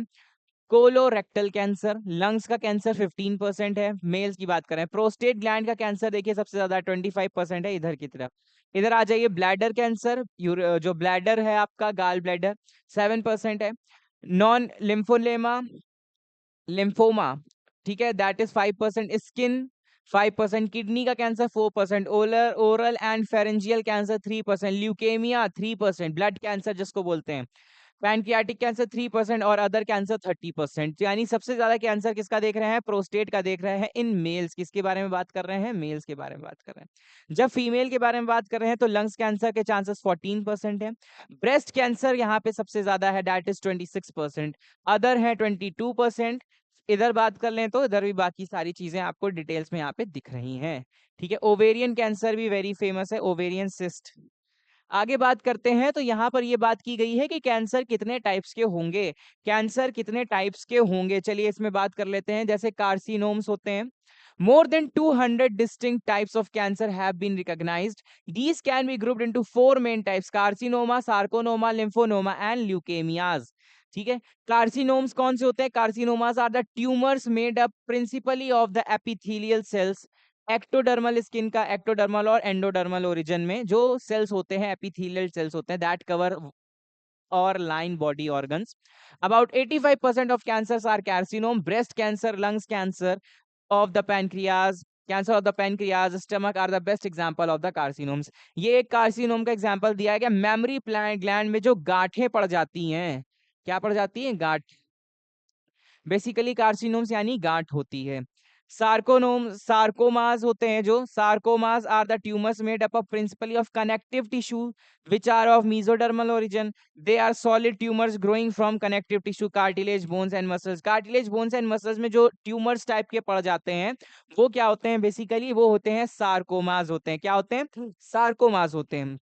Colorectal cancer. लंग्स का कैंसर 15% है, मेल्स की बात करें। प्रोस्टेट ग्लैंड का कैंसर देखिए सबसे ज्यादा 25% है। इधर की तरफ इधर आ जाइए, ब्लैडर कैंसर, जो ब्लैडर है आपका गाल ब्लैडर 7% है। नॉन लिम्फोलेमा लिम्फोमा, ठीक है, दैट इज 5%। स्किन 5%। किडनी का cancer 4%। Oral and pharyngeal cancer 3%। Leukaemia 3%। Blood cancer जिसको बोलते हैं। पैनक्रियाटिक कैंसर 3% और अदर कैंसर 30%। यानी सबसे ज्यादा कैंसर किसका देख रहे हैं? प्रोस्टेट का देख रहे हैं इन मेल्स। किसके बारे में बात कर रहे हैं? मेल्स के बारे में बात कर रहे हैं। जब फीमेल के बारे में बात कर रहे हैं तो लंग्स कैंसर के चांसेस 14% है। ब्रेस्ट कैंसर यहाँ पे सबसे ज्यादा है, दैट इज 26%। अदर है 22%। इधर बात कर लें तो इधर भी बाकी सारी चीजें आपको डिटेल्स में यहाँ पे दिख रही हैं। ठीक है। ओवेरियन कैंसर भी वेरी फेमस है, ओवेरियन सिस्ट। आगे बात करते हैं तो यहाँ पर ये बात की गई है कि कैंसर कितने टाइप्स के होंगे। कैंसर कितने टाइप्स के होंगे, चलिए इसमें बात कर लेते हैं। जैसे कार्सिनोम्स होते हैं। More than 200 distinct types of cancer have been recognized. These can be grouped into 4 main types: carcinoma, sarcoma, lymphoma and leukemias। ठीक है। कार्सिनोम्स कौन से होते हैं? Carcinomas are the tumours made up principally of the epithelial cells ectodermal skin का ectodermal और endodermal origin में जो सेल्स होते हैं, एपिथेलियल सेल्स होते हैं, दैट कवर और line body organs. About 85% of cancers are carcinoma. Breast cancer, lungs cancer of the pancreas, cancer of the pancreas, stomach are the best example of the carcinomas. ये एक कार्सिनोम का example दिया गया। Memory gland में जो गांठें पड़ जाती हैं, क्या पड़ जाती हैं? गांठ। बेसिकली कार्सिनोम्स यानी गांठ होती है। सार्कोमास होते हैं, जो sarcomas are the tumours made up of principally of connective tissue which are of mesodermal origin. They are solid tumours growing from connective tissue, cartilage, bones and muscles. Cartilage, bones and muscles में जो tumours type के पड़ जाते हैं वो क्या होते हैं? बेसिकली वो होते हैं सार्कोमास होते हैं। क्या होते हैं? सार्कोमास होते हैं।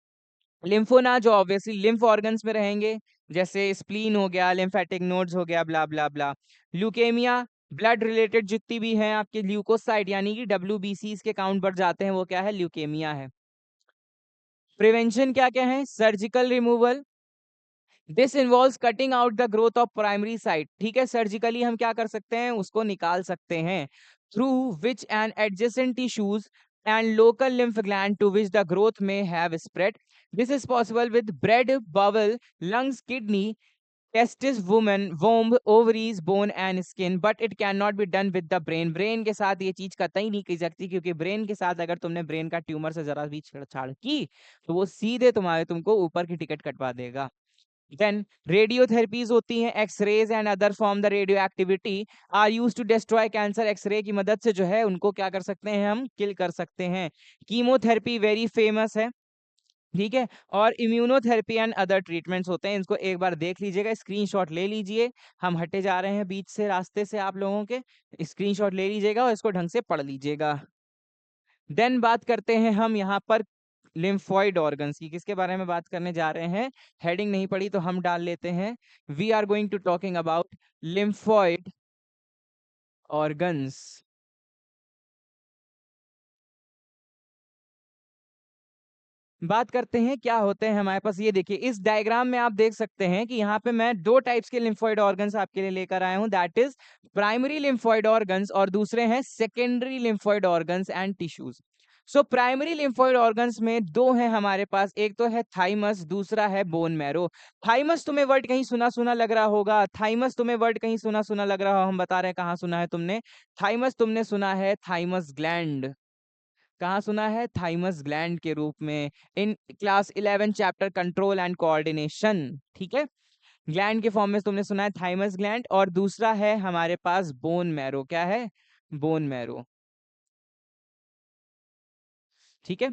लिम्फोना जो ऑब्वियसली लिम्फ ऑर्गन्स में रहेंगे, जैसे स्प्लीन हो गया, लिम्फेटिक नोड्स हो गया, ब्ला ब्ला ब्ला। ल्यूकेमिया, ब्लड रिलेटेड जितनी भी हैं आपके ल्यूकोसाइट यानी कि WBCs के काउंट बढ़ जाते हैं, वो क्या है? ल्यूकेमिया है। प्रिवेंशन क्या क्या है? Surgical removal, this involves cutting out the growth of primary site. ठीक है, सर्जिकली हम क्या कर सकते हैं? उसको निकाल सकते हैं। Through which N adjacent tissues and local lymph gland to which the growth may have spread. This is possible with bread, bowel, lungs, kidney, testis, woman, womb, ovaries, bone and skin, but it cannot be done with the brain. Brain के साथ ये चीज कतई नहीं की सकती, क्योंकि brain के साथ अगर तुमने ब्रेन का ट्यूमर से जरा भी छेड़छाड़ की तो वो सीधे तुमको ऊपर की टिकट कटवा देगा। देन रेडियोथेरेपीज होती हैं, X-rays and other form the radio activity are use to destroy cancer. X-ray की मदद से जो है उनको क्या कर सकते हैं? हम किल कर सकते हैं। कीमोथेरेपी वेरी फेमस है, ठीक है। और इम्यूनोथेरेपी एंड अदर ट्रीटमेंट्स होते हैं। इनको एक बार देख लीजिएगा, स्क्रीनशॉट ले लीजिए। हम हटे जा रहे हैं बीच से, रास्ते से आप लोगों के, स्क्रीनशॉट ले लीजिएगा और इसको ढंग से पढ़ लीजिएगा। देन बात करते हैं हम यहाँ पर लिम्फॉइड ऑर्गन्स की। किसके बारे में बात करने जा रहे हैं? हेडिंग नहीं पड़ी तो हम डाल लेते हैं, we are going to talking about lymphoid organs. बात करते हैं क्या होते हैं हमारे पास। ये देखिए, इस डायग्राम में आप देख सकते हैं कि यहाँ पे मैं दो टाइप्स के लिम्फॉइड ऑर्गन्स आपके लिए लेकर आया हूं, that is primary lymphoid organs और दूसरे हैं secondary lymphoid organs and tissues. So primary lymphoid organs में दो हैं हमारे पास, एक तो है थाइमस, दूसरा है बोन मैरो। थाइमस तुम्हें वर्ड कहीं सुना सुना लग रहा होगा, थाइमस तुम्हें वर्ड कहीं सुना सुना लग रहा हो, हम बता रहे हैं कहाँ सुना है तुमने। थाइमस तुमने सुना है थाइमस ग्लैंड। कहाँ सुना है? थाइमस ग्लैंड के रूप में, in class 11 chapter control and coordination. ठीक है, ग्लैंड के फॉर्म में तुमने सुना है थाइमस ग्लैंड। और दूसरा है हमारे पास बोन मैरो। क्या है? Bone marrow. ठीक है,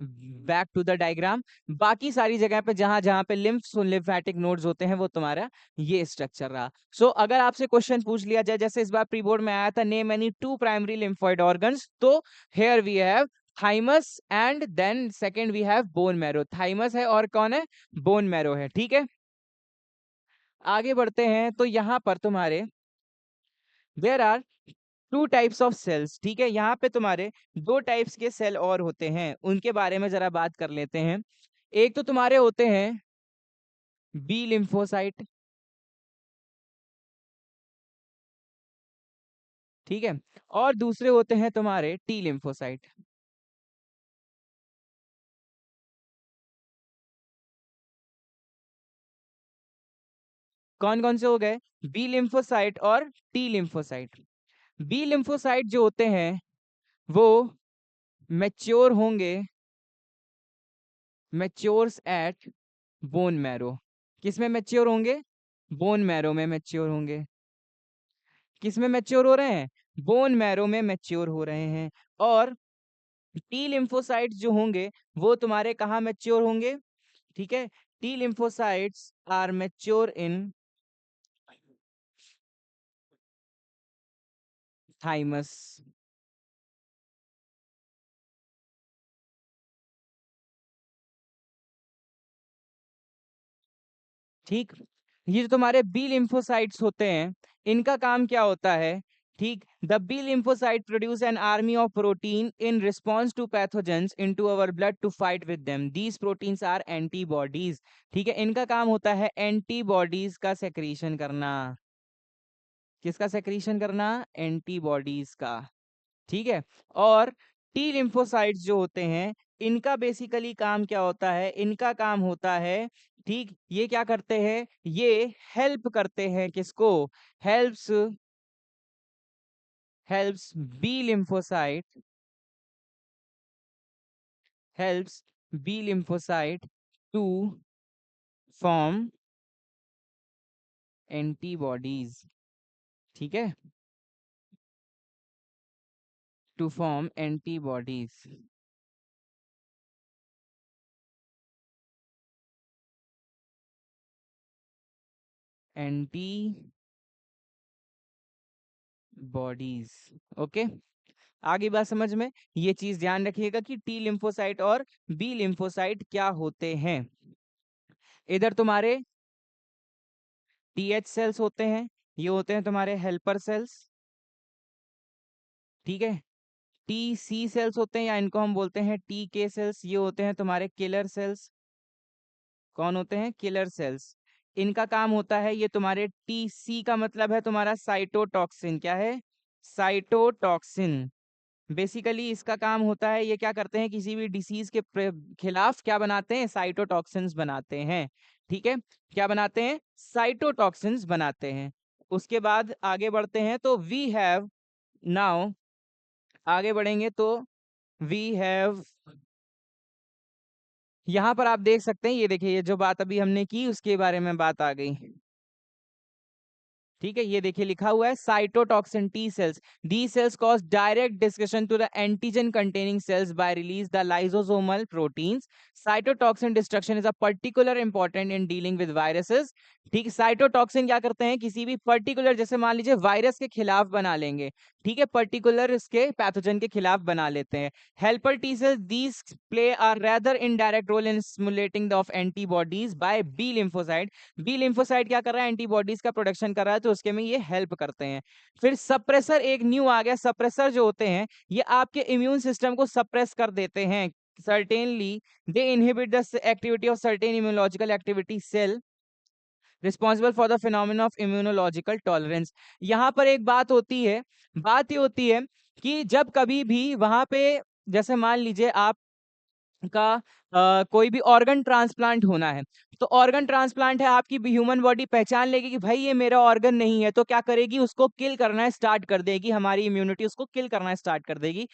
बैक टू द डायग्राम। बाकी सारी जगह पे जहां जहां पे लिम्फेटिक नोड्स होते हैं वो तुम्हारा ये स्ट्रक्चर रहा। सो अगर आपसे क्वेश्चन पूछ लिया जाए, जैसे इस बार प्री बोर्ड में आया था, name any two primary lymphoid organs, तो here we have thymus and then second we have bone marrow. Thymus है और कौन है? बोन मैरो है। ठीक है, आगे बढ़ते हैं तो यहाँ पर तुम्हारे there are two types of cells. ठीक है, यहाँ पे तुम्हारे दो टाइप्स के सेल और होते हैं, उनके बारे में जरा बात कर लेते हैं। एक तो तुम्हारे होते हैं बी लिम्फोसाइट, ठीक है, और दूसरे होते हैं तुम्हारे टी लिम्फोसाइट। कौन कौन से हो गए? बी लिम्फोसाइट और टी लिम्फोसाइट। बी लिम्फोसाइट जो होते हैं वो मैच्योर होंगे, मैच्योर्स एट बोन मैरो। किस में मैच्योर होंगे? बोन मैरो में मैच्योर होंगे। किस में मैच्योर हो रहे हैं? बोन मैरो में मैच्योर हो रहे हैं। और टी लिम्फोसाइट्स जो होंगे वो तुम्हारे कहाँ मैच्योर होंगे? ठीक है, T lymphocytes are mature in thymus. ठीक, ये जो तुम्हारे बी लिम्फोसाइट्स होते हैं, इनका काम क्या होता है? ठीक, the B lymphocyte produce an army of protein in response to pathogens into our blood to fight with them. These proteins are antibodies. ठीक है, इनका काम होता है एंटीबॉडीज का सेक्रीशन करना। किसका सेक्रीशन करना? एंटीबॉडीज का। ठीक है। और टी लिम्फोसाइट्स जो होते हैं, इनका बेसिकली काम क्या होता है, इनका काम होता है, ठीक, ये क्या करते हैं, ये हेल्प करते हैं किसको, helps helps B lymphocyte, helps B lymphocyte to form antibodies, ठीक है, to form antibodies, antibodies, okay. आगे बात समझ में, ये चीज ध्यान रखिएगा कि टी लिम्फोसाइट और बी लिम्फोसाइट क्या होते हैं। इधर तुम्हारे टीएच सेल्स होते हैं, ये होते हैं तुम्हारे हेल्पर सेल्स, ठीक है। टी सी सेल्स होते हैं, या इनको हम बोलते हैं टी के सेल्स, ये होते हैं तुम्हारे किलर सेल्स। कौन होते हैं, किलर सेल्स। इनका काम होता है, ये तुम्हारे टीसी का मतलब है तुम्हारा साइटोटॉक्सिन, क्या है, साइटोटॉक्सिन। बेसिकली इसका काम होता है, ये क्या करते हैं, किसी भी डिसीज के खिलाफ क्या बनाते हैं, साइटोटॉक्सिन्स बनाते हैं, ठीक है। क्या बनाते हैं, साइटोटॉक्सिन्स बनाते हैं। उसके बाद आगे बढ़ते हैं तो वी हैव नाउ, आगे बढ़ेंगे तो वी हैव, यहाँ पर आप देख सकते हैं, ये देखिए, ये जो बात अभी हमने की उसके बारे में बात आ गई, ठीक है। ये देखिए लिखा हुआ है cytotoxin T cells, the cells cause direct discussion to the antigen containing cells by release the lysosomal proteins. Cytotoxin destruction is a particular important in dealing with viruses, ठीक। साइटोटॉक्सिन क्या करते हैं, किसी भी पर्टिकुलर, जैसे मान लीजिए वायरस के खिलाफ बना लेंगे, ठीक है, पर्टिकुलर इसके पैथोजन के खिलाफ बना लेते हैं। Helper T cells, these play a rather indirect role in stimulating of antibodies by B lymphocyte. B lymphocyte क्या कर रहा है, एंटीबॉडीज का प्रोडक्शन कर रहा है, तो उसके में ये हेल्प करते हैं। फिर सप्रेसर एक न्यू आ गया, सप्रेसर जो होते हैं ये आपके इम्यून सिस्टम को सप्रेस कर देते हैं। Certainly they inhibit the activity of certain immunological activity cell responsible for the phenomena of immunological tolerance. यहाँ पर एक बात होती है, बात ये होती है कि जब कभी भी वहां पे, जैसे मान लीजिए आप का कोई भी ऑर्गन ट्रांसप्लांट होना है, तो ऑर्गन ट्रांसप्लांट है, आपकी ह्यूमन बॉडी पहचान लेगी कि भाई ये मेरा ऑर्गन नहीं है, तो क्या करेगी, उसको किल करना स्टार्ट कर देगी, हमारी इम्यूनिटी उसको किल करना स्टार्ट कर देगी।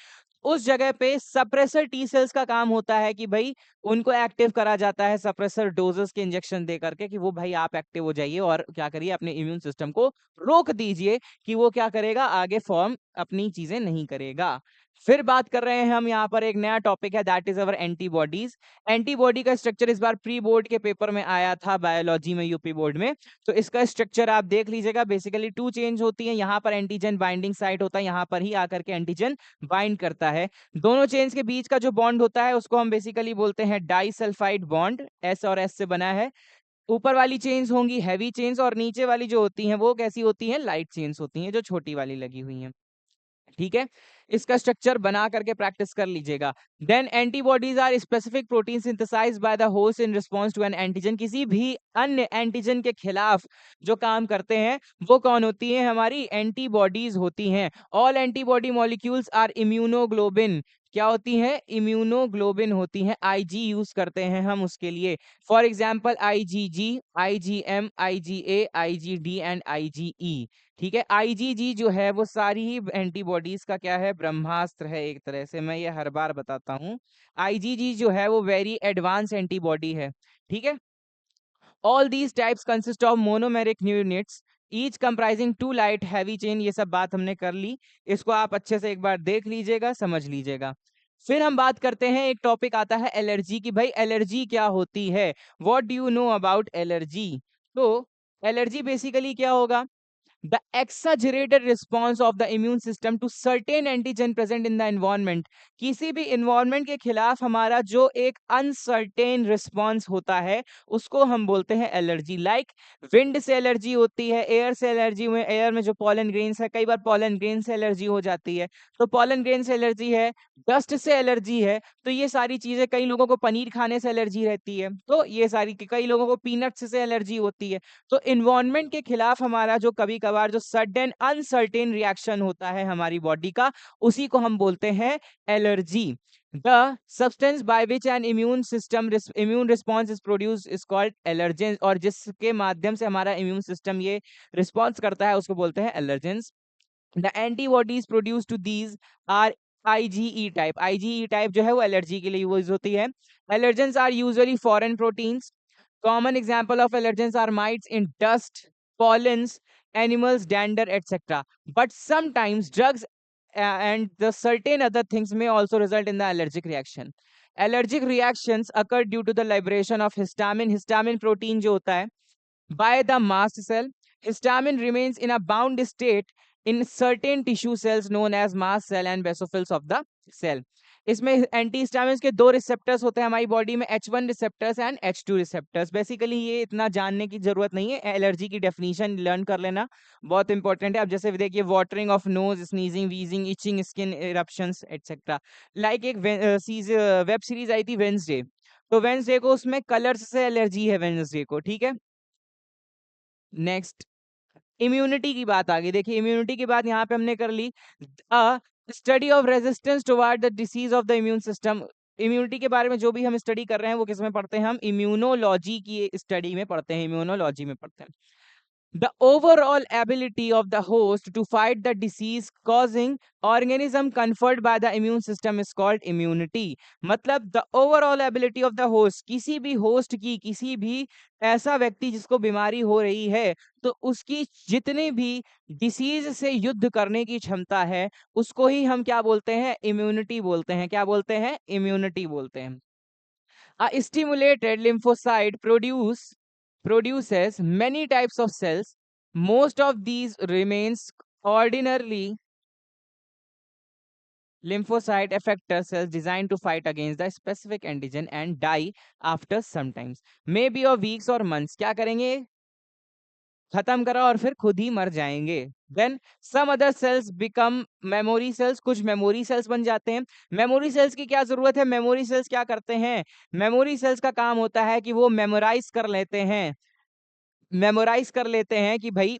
उस जगह पे सप्रेसर टी सेल्स का काम होता है कि भाई उनको एक्टिव करा जाता है, सप्रेसर डोजेस के इंजेक्शन दे करके, कि वो भाई आप एक्टिव हो जाइए और क्या करिए, अपने इम्यून सिस्टम को रोक दीजिए कि वो क्या करेगा, आगे फॉर्म अपनी चीजें नहीं करेगा। फिर बात कर रहे हैं हम यहाँ पर, एक नया टॉपिक है, that is our antibodies. Antibody का स्ट्रक्चर इस बार प्री बोर्ड के पेपर में आया था, बायोलॉजी में, यूपी बोर्ड में, तो इसका स्ट्रक्चर आप देख लीजिएगा। बेसिकली टू चेंज होती है, यहाँ पर एंटीजन बाइंडिंग साइट होता है, यहाँ पर ही आकर के एंटीजन बाइंड करता है। दोनों चेन्स के बीच का जो बॉन्ड होता है उसको हम बेसिकली बोलते हैं डाइसल्फाइड बॉन्ड, एस और एस से बना है। ऊपर वाली चेन्स होंगी हैवी चेन्स, और नीचे वाली जो होती हैं वो कैसी होती हैं, लाइट चेन्स होती हैं, जो छोटी वाली लगी हुई हैं, ठीक है। इसका स्ट्रक्चर बना करके प्रैक्टिस कर लीजिएगा। Then antibodies are specific protein synthesised by the host in response to an antigen. किसी भी अन्य एंटीजन के खिलाफ जो काम करते हैं वो कौन होती है, हमारी एंटीबॉडीज होती हैं। All antibody molecules are immunoglobin, क्या होती है, इम्यूनोग्लोबिन होती हैं, आईजी यूज करते हैं हम उसके लिए। For example IgG, IgM, IgA, IgD and IgE, ठीक है। आईजीजी जो है वो सारी ही एंटीबॉडीज का क्या है, ब्रह्मास्त्र है, एक तरह से मैं ये हर बार बताता हूँ। आईजीजी जो है वो वेरी एडवांस एंटीबॉडी है, ठीक है। All these types consist of monomeric units each comprising two light heavy chain. ये सब बात हमने कर ली, इसको आप अच्छे से एक बार देख लीजिएगा, समझ लीजिएगा। फिर हम बात करते हैं, एक टॉपिक आता है एलर्जी की, भाई एलर्जी क्या होती है, what do you know about allergy. तो एलर्जी बेसिकली क्या होगा, the exaggerated response of the immune system to certain antigen present in the environment। किसी भी environment के खिलाफ हमारा जो एक uncertain response होता है उसको हम बोलते हैं एलर्जी। लाइक विंड से एलर्जी होती है, एयर से एलर्जी में, एयर में जो पॉलन ग्रेन्स है, कई बार पॉलन ग्रेन से एलर्जी हो जाती है, तो पॉलन ग्रेन से एलर्जी है, डस्ट से एलर्जी है, तो ये सारी चीजें, कई लोगों को पनीर खाने से एलर्जी रहती है, तो ये सारी, कई लोगों को पीनट्स से एलर्जी होती है। तो इन्वायरमेंट के खिलाफ हमारा जो कभी कभार बार जो सडन अनसर्टेन रिएक्शन होता है हमारी बॉडी का, उसी को हम बोलते हैं allergy. The substance by which N immune response is produce is called allergens, और जिसके माध्यम से हमारा इम्यून सिस्टम ये रिस्पॉन्स करता है उसको बोलते हैं allergens. The antibodies produced to these are IgE type. IgE type जो है वो एलर्जी के लिए यूज होती है। Allergens are usually foreign proteins. Common example of allergens are mites in dust, pollens, animals, dander, etc. But sometimes drugs and the certain other things may also result in the allergic reaction. Allergic reactions occur due to the liberation of histamine. Histamine protein जो होता है by the mast cell. Histamine remains in a bound state in certain tissue cells known as mast cell and basophils of the cell. इसमें anti histamines के दो receptors होते हैं हमारी body में, H1 receptors and H2 receptors. Basically ये इतना जानने की जरूरत नहीं है, एलर्जी की डेफिनेशन लर्न कर लेना बहुत इंपॉर्टेंट है। अब जैसे देखिए watering of nose, sneezing, wheezing, itching, skin eruptions etcetera. Like एक वेब सीरीज आई थी वेंसडे, तो वेंसडे को उसमें कलर्स से एलर्जी है वेंसडे को, ठीक है। नेक्स्ट इम्यूनिटी की बात आ गई। देखिए इम्यूनिटी की बात यहाँ पे हमने कर ली, study of resistance toward the disease of the immune system. Immunity के बारे में जो भी हम स्टडी कर रहे हैं वो किस में पढ़ते हैं, हम इम्यूनोलॉजी की स्टडी में पढ़ते हैं, इम्यूनोलॉजी में पढ़ते हैं। The overall ability of the host to fight the disease causing organism conferred by the immune system is called immunity। मतलब the overall ability of the host, किसी भी host की, किसी भी ऐसा व्यक्ति जिसको बीमारी हो रही है, तो उसकी जितनी भी डिसीज से युद्ध करने की क्षमता है उसको ही हम क्या बोलते हैं, इम्यूनिटी बोलते हैं। क्या बोलते हैं, इम्यूनिटी बोलते हैं। A stimulated lymphocyte produces many types of cells. Most of these remains ordinarily lymphocyte effector cells designed to fight against the specific antigen and die after sometimes, maybe of weeks or months। क्या करेंगे, खत्म करा और फिर खुद ही मर जाएंगे। Then some other cells become memory cells, कुछ मेमोरी सेल्स बन जाते हैं। मेमोरी सेल्स की क्या जरूरत है, मेमोरी सेल्स क्या करते हैं, मेमोरी सेल्स का काम होता है कि वो मेमोराइज कर लेते हैं, मेमोराइज कर लेते हैं कि भाई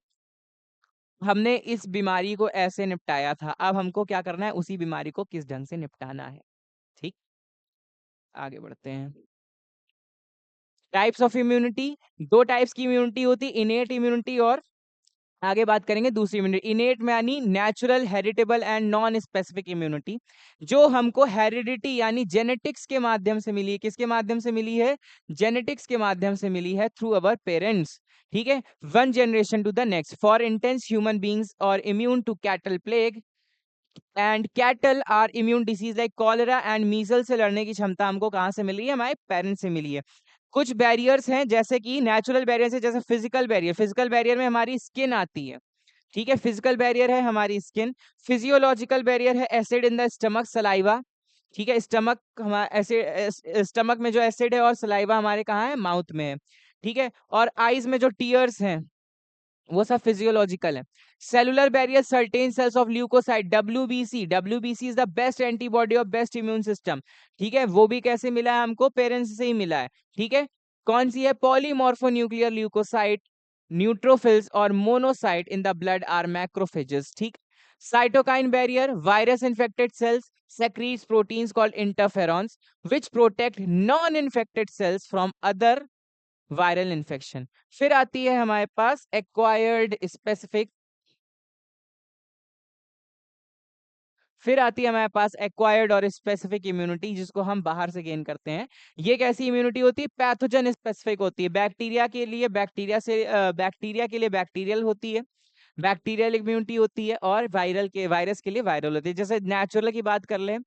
हमने इस बीमारी को ऐसे निपटाया था, अब हमको क्या करना है, उसी बीमारी को किस ढंग से निपटाना है। ठीक, आगे बढ़ते हैं। टाइप्स ऑफ इम्यूनिटी, दो टाइप्स की इम्यूनिटी होती है, इनेट इम्यूनिटी और आगे बात करेंगे दूसरी इम्यूनिटी। इनेट में यानी natural, heritable and non specific immunity, जो हमको हेरिडिटी यानी जेनेटिक्स के माध्यम से मिली है। किसके माध्यम से मिली है, जेनेटिक्स के माध्यम से मिली है, थ्रू अवर पेरेंट्स। ठीक है, one generation to the next. For instance human beings और immune to cattle plague and cattle are immune disease like cholera and measle से लड़ने की क्षमता हमको कहाँ से मिली है, हमारे पेरेंट्स से मिली है। कुछ बैरियर्स हैं जैसे कि नेचुरल बैरियर्स है, जैसे फिजिकल बैरियर। फिजिकल बैरियर में हमारी स्किन आती है, ठीक है, फिजिकल बैरियर है हमारी स्किन। फिजियोलॉजिकल बैरियर है acid in the stomach, saliva. ठीक है, स्टमक हमारा एसिड, स्टमक में जो एसिड है और सलाइवा हमारे कहाँ है, माउथ में है। ठीक है, और आईज में जो टीयर्स हैं वो सब फिजियोलॉजिकल है। Cellular barrier, certain cells of leucocyte, WBC. WBC is the best antibody of best immune system. ठीक है, वो भी कैसे मिला है हमको, पेरेंट्स से ही मिला है। ठीक है, कौन सी है, पॉलीमॉर्फोन्यूक्लियर ल्यूकोसाइट, न्यूट्रोफिल्स और monocyte in the blood are macrophages. ठीक, cytokine barrier, virus infected cells secretes proteins called interferons which protect non-infected cells from other viral infection. फिर आती है हमारे पास एक्वायर्ड स्पेसिफिक, फिर आती है हमारे पास एक्वायर्ड और स्पेसिफिक इम्यूनिटी, जिसको हम बाहर से गेन करते हैं। ये कैसी इम्यूनिटी होती है, पैथोजन स्पेसिफिक होती है। बैक्टीरिया के लिए बैक्टीरिया से बैक्टीरिया के लिए बैक्टीरियल होती है, बैक्टीरियल इम्यूनिटी होती है, और वायरल के वायरस के लिए वायरल होती है। जैसे नेचुरल की बात कर लें,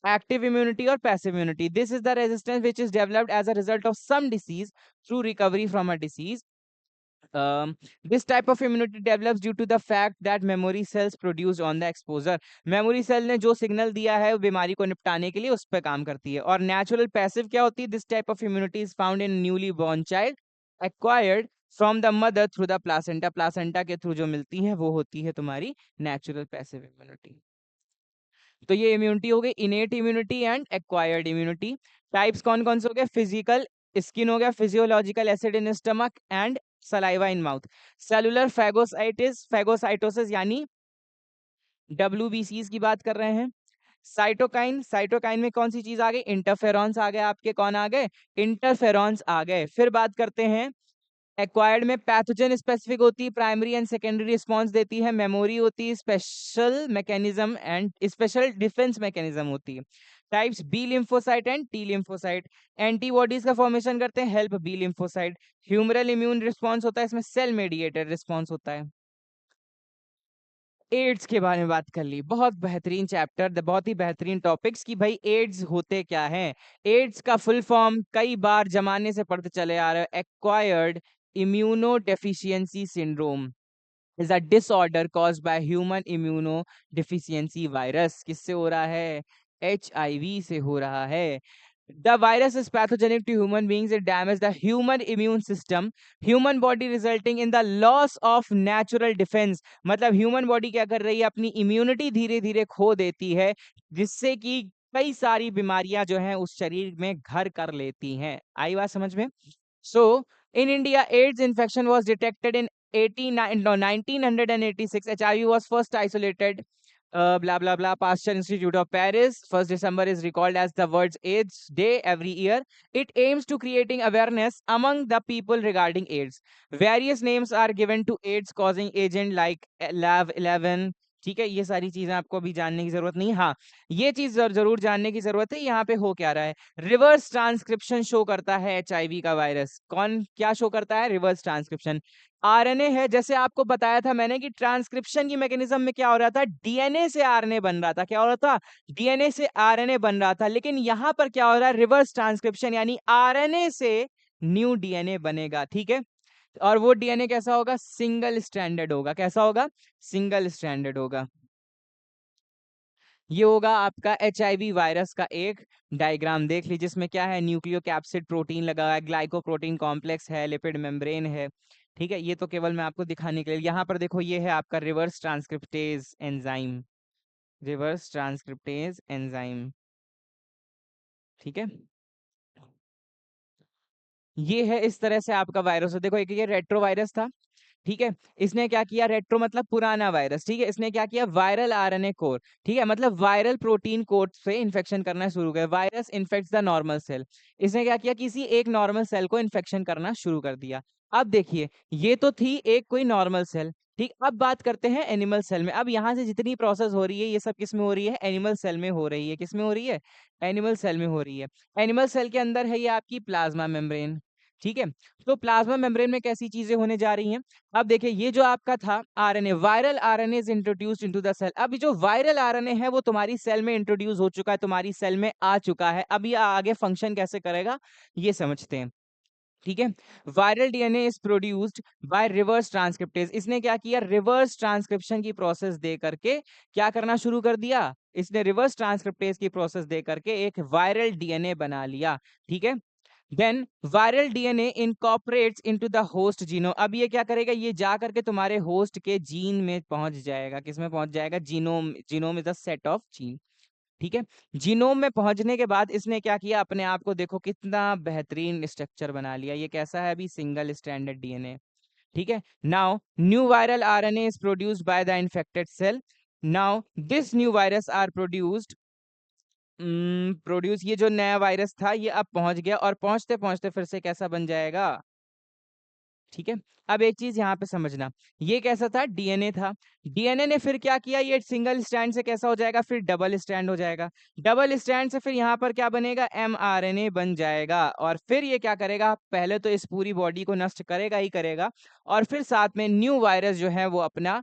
एक्टिव इम्यूनिटी और passive immunity. This is the resistance which is developed as a result of some disease through recovery from a disease. This type of immunity develops due to the fact that memory cells produced on the exposure। memory cell ने जो signal दिया है वो बीमारी को निपटाने के लिए उस पर काम करती है। और नेचुरल पैसिव क्या होती है, this type of immunity is found in newly born child acquired from the mother through the placenta. Placenta के थ्रू जो मिलती है वो होती है तुम्हारी नेचुरल पैसिव इम्यूनिटी। तो ये इम्यूनिटी हो गई, innate immunity and acquired immunity. Types कौन कौन से हो गए, फिजिकल, स्किन हो गया, physiological, acid in stomach and saliva in mouth. Cellular phagocytosis यानी WBCs की बात कर रहे हैं। साइटोकाइन, साइटोकाइन में कौन सी चीज आ गई? इंटरफेरॉन्स आ गए आपके, कौन आ गए? इंटरफेरॉन्स आ गए। फिर बात करते हैं एक्वायर्ड में, पैथोजन स्पेसिफिक होती है, प्राइमरी एंड सेकेंडरी रिस्पॉन्स देती है, मेमोरी होती है, special mechanism and special defence mechanism होती है। Types B lymphocyte and T lymphocyte. Antibodies का फॉर्मेशन करते हैं, help B lymphocyte. Humoral immune response होता है, इसमें सेल मेडिएटेड रिस्पॉन्स होता है। एड्स के बारे में बात कर ली, बहुत बेहतरीन चैप्टर, बहुत ही बेहतरीन टॉपिक्स कि भाई एड्स होते क्या हैं। एड्स का फुल फॉर्म कई बार जमाने से पढ़ते चले आ रहे हैं, acquired immuno deficiency syndrome is a disorder caused by human immuno deficiency virus. किससे हो रहा है? HIV से हो रहा है। The virus is pathogenic to human beings. It damages the human immune system, human body resulting in the loss of natural defense. मतलब human body क्या कर रही है? अपनी immunity धीरे धीरे खो देती है, जिससे कि कई सारी बीमारियां जो हैं उस शरीर में घर कर लेती हैं। आई बात समझ में? So in India, AIDS infection was detected in 1986. HIV was first isolated. Blah blah blah. Pasteur Institute of Paris. 1st December is recalled as the world's AIDS Day every year. It aims to creating awareness among the people regarding AIDS. Various names are given to AIDS causing agent like LAV11. ठीक है, ये सारी चीजें आपको अभी जानने की जरूरत नहीं। हाँ, ये चीज जरूर जानने की जरूरत है, यहाँ पे हो क्या रहा है। रिवर्स ट्रांसक्रिप्शन शो करता है HIV का वायरस। कौन क्या शो करता है? Reverse transcription. RNA है, जैसे आपको बताया था मैंने कि ट्रांसक्रिप्शन की मैकेनिज्म में क्या हो रहा था? DNA से RNA बन रहा था। क्या हो रहा था? DNA से RNA बन रहा था। लेकिन यहां पर क्या हो रहा है? रिवर्स ट्रांसक्रिप्शन, यानी RNA से न्यू DNA बनेगा। ठीक है, और वो DNA कैसा होगा? सिंगल स्ट्रैंडेड होगा। कैसा होगा? सिंगल स्ट्रैंडेड होगा। ये होगा आपका HIV वायरस का एक डायग्राम, देख लीजिए। जिसमें क्या है? न्यूक्लियोकैप्सिड प्रोटीन लगा हुआ है, ग्लाइकोप्रोटीन कॉम्प्लेक्स है, लिपिड मेम्ब्रेन है। ठीक है, ये तो केवल मैं आपको दिखाने के लिए। यहाँ पर देखो, ये है आपका reverse transcriptase enzyme, reverse transcriptase enzyme. ठीक है, ये है इस तरह से आपका वायरस। देखो, एक ये रेट्रो वायरस था। ठीक है, इसने क्या किया? रेट्रो मतलब पुराना वायरस। ठीक है, इसने क्या किया? वायरल RNA कोर, ठीक है, मतलब वायरल प्रोटीन कोर से इन्फेक्शन करना शुरू कर। Virus infects the normal cell. इसने क्या किया? किसी एक नॉर्मल सेल को इन्फेक्शन करना शुरू कर दिया। अब देखिए, ये तो थी एक कोई नॉर्मल सेल। ठीक, अब बात करते हैं एनिमल सेल में। अब यहाँ से जितनी प्रोसेस हो रही है, ये सब किस में हो रही है? एनिमल सेल में हो रही है। किस में हो रही है? एनिमल सेल में हो रही है। एनिमल सेल के अंदर है ये आपकी प्लाज्मा मेम्ब्रेन। ठीक है, तो प्लाज्मा मेम्ब्रेन में कैसी चीजें होने जा रही हैं? अब देखिए, ये जो आपका था RNA, viral RNA is introduced into the cell. अब जो वायरल RNA है वो तुम्हारी सेल में इंट्रोड्यूस हो चुका है, तुम्हारी सेल में आ चुका है। अब ये आगे फंक्शन कैसे करेगा, ये समझते हैं। ठीक है, viral DNA is produced by reverse transcriptase. इसने क्या किया? रिवर्स ट्रांसक्रिप्शन की प्रोसेस दे करके क्या करना शुरू कर दिया? इसने रिवर्स ट्रांसक्रिप्टेज की प्रोसेस दे करके एक वायरल DNA बना लिया। ठीक है, then viral DNA incorporates into the host genome. अब ये क्या करेगा? ये जा करके तुम्हारे होस्ट के जीन में पहुंच जाएगा। किसमें पहुंच जाएगा? Genome. Genome is the set of gene. ठीक है, जीनोम में पहुंचने के बाद इसने क्या किया? अपने आप को देखो कितना बेहतरीन स्ट्रक्चर बना लिया। ये कैसा है? अभी सिंगल स्ट्रैंडेड DNA। ठीक है, now new viral RNA is produced by the infected cell. Now this new virus are produce, ये जो नया वायरस था ये अब पहुंच गया, और पहुंचते पहुंचते फिर से कैसा बन जाएगा? ठीक है, अब एक चीज यहाँ पे समझना, ये कैसा था? DNA था। DNA ने फिर क्या किया? ये सिंगल स्ट्रैंड से कैसा हो जाएगा? फिर डबल स्ट्रैंड हो जाएगा। डबल स्ट्रैंड से फिर यहाँ पर क्या बनेगा? mRNA बन जाएगा। और फिर ये क्या करेगा? पहले तो इस पूरी बॉडी को नष्ट करेगा ही करेगा, और फिर साथ में न्यू वायरस जो है वो अपना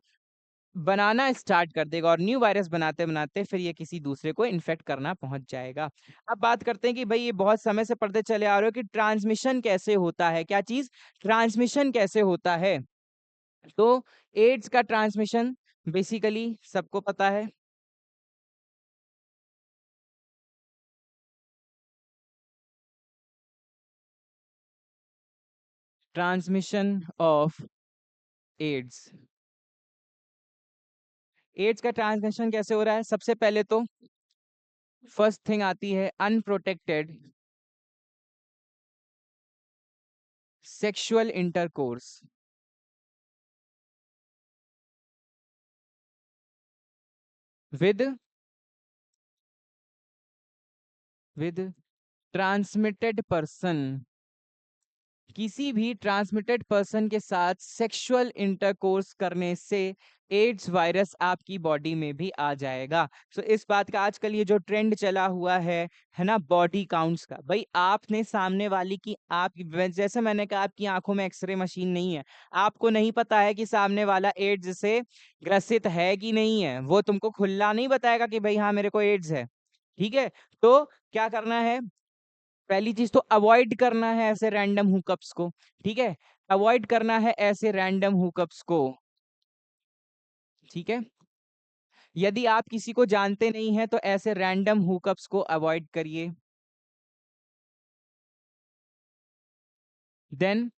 बनाना स्टार्ट कर देगा, और न्यू वायरस बनाते बनाते फिर ये किसी दूसरे को इन्फेक्ट करना पहुंच जाएगा। अब बात करते हैं कि भाई ये बहुत समय से पढ़ते चले आ रहे हो कि ट्रांसमिशन कैसे होता है। क्या चीज? ट्रांसमिशन कैसे होता है। तो एड्स का ट्रांसमिशन बेसिकली सबको पता है। ट्रांसमिशन ऑफ एड्स, एड्स का ट्रांसमिशन कैसे हो रहा है? सबसे पहले तो फर्स्ट थिंग आती है unprotected sexual intercourse with transmitted person, किसी भी ट्रांसमिटेड पर्सन के साथ सेक्सुअल इंटरकोर्स करने से एड्स वायरस आपकी बॉडी में भी आ जाएगा। सो इस बात का आजकल ये जो ट्रेंड चला हुआ है ना, बॉडी काउंट्स का, भाई आपने सामने वाली की, आप जैसे मैंने कहा आपकी आंखों में एक्सरे मशीन नहीं है, आपको नहीं पता है कि सामने वाला एड्स से ग्रसित है कि नहीं है, वो तुमको खुला नहीं बताएगा कि भाई हाँ मेरे को एड्स है। ठीक है, तो क्या करना है, पहली चीज तो अवॉइड करना है ऐसे रैंडम हुकअप्स को। ठीक है, अवॉइड करना है ऐसे रैंडम हुकअप्स को। ठीक है, यदि आप किसी को जानते नहीं हैं तो ऐसे रैंडम हुकअप्स को अवॉइड करिए। देन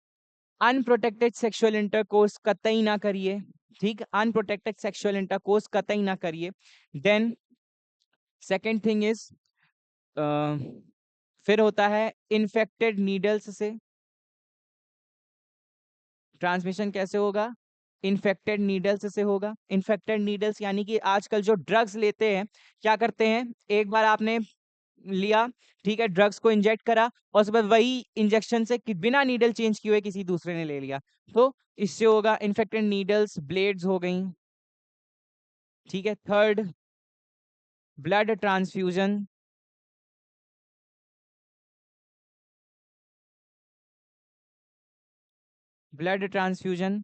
अनप्रोटेक्टेड सेक्सुअल इंटरकोर्स कतई ना करिए। ठीक, अनप्रोटेक्टेड सेक्सुअल इंटरकोर्स कतई ना करिए। देन सेकेंड थिंग इज, फिर होता है इन्फेक्टेड नीडल्स से ट्रांसमिशन कैसे होगा, इन्फेक्टेड नीडल्स से होगा। इन्फेक्टेड नीडल्स यानी कि आजकल जो ड्रग्स लेते हैं, क्या करते हैं, एक बार आपने लिया, ठीक है, ड्रग्स को इंजेक्ट करा और उसके बाद वही इंजेक्शन से बिना नीडल चेंज किए हुए किसी दूसरे ने ले लिया, तो इससे होगा इन्फेक्टेड नीडल्स, ब्लेड्स हो गई। ठीक है, third, blood transfusion, blood transfusion,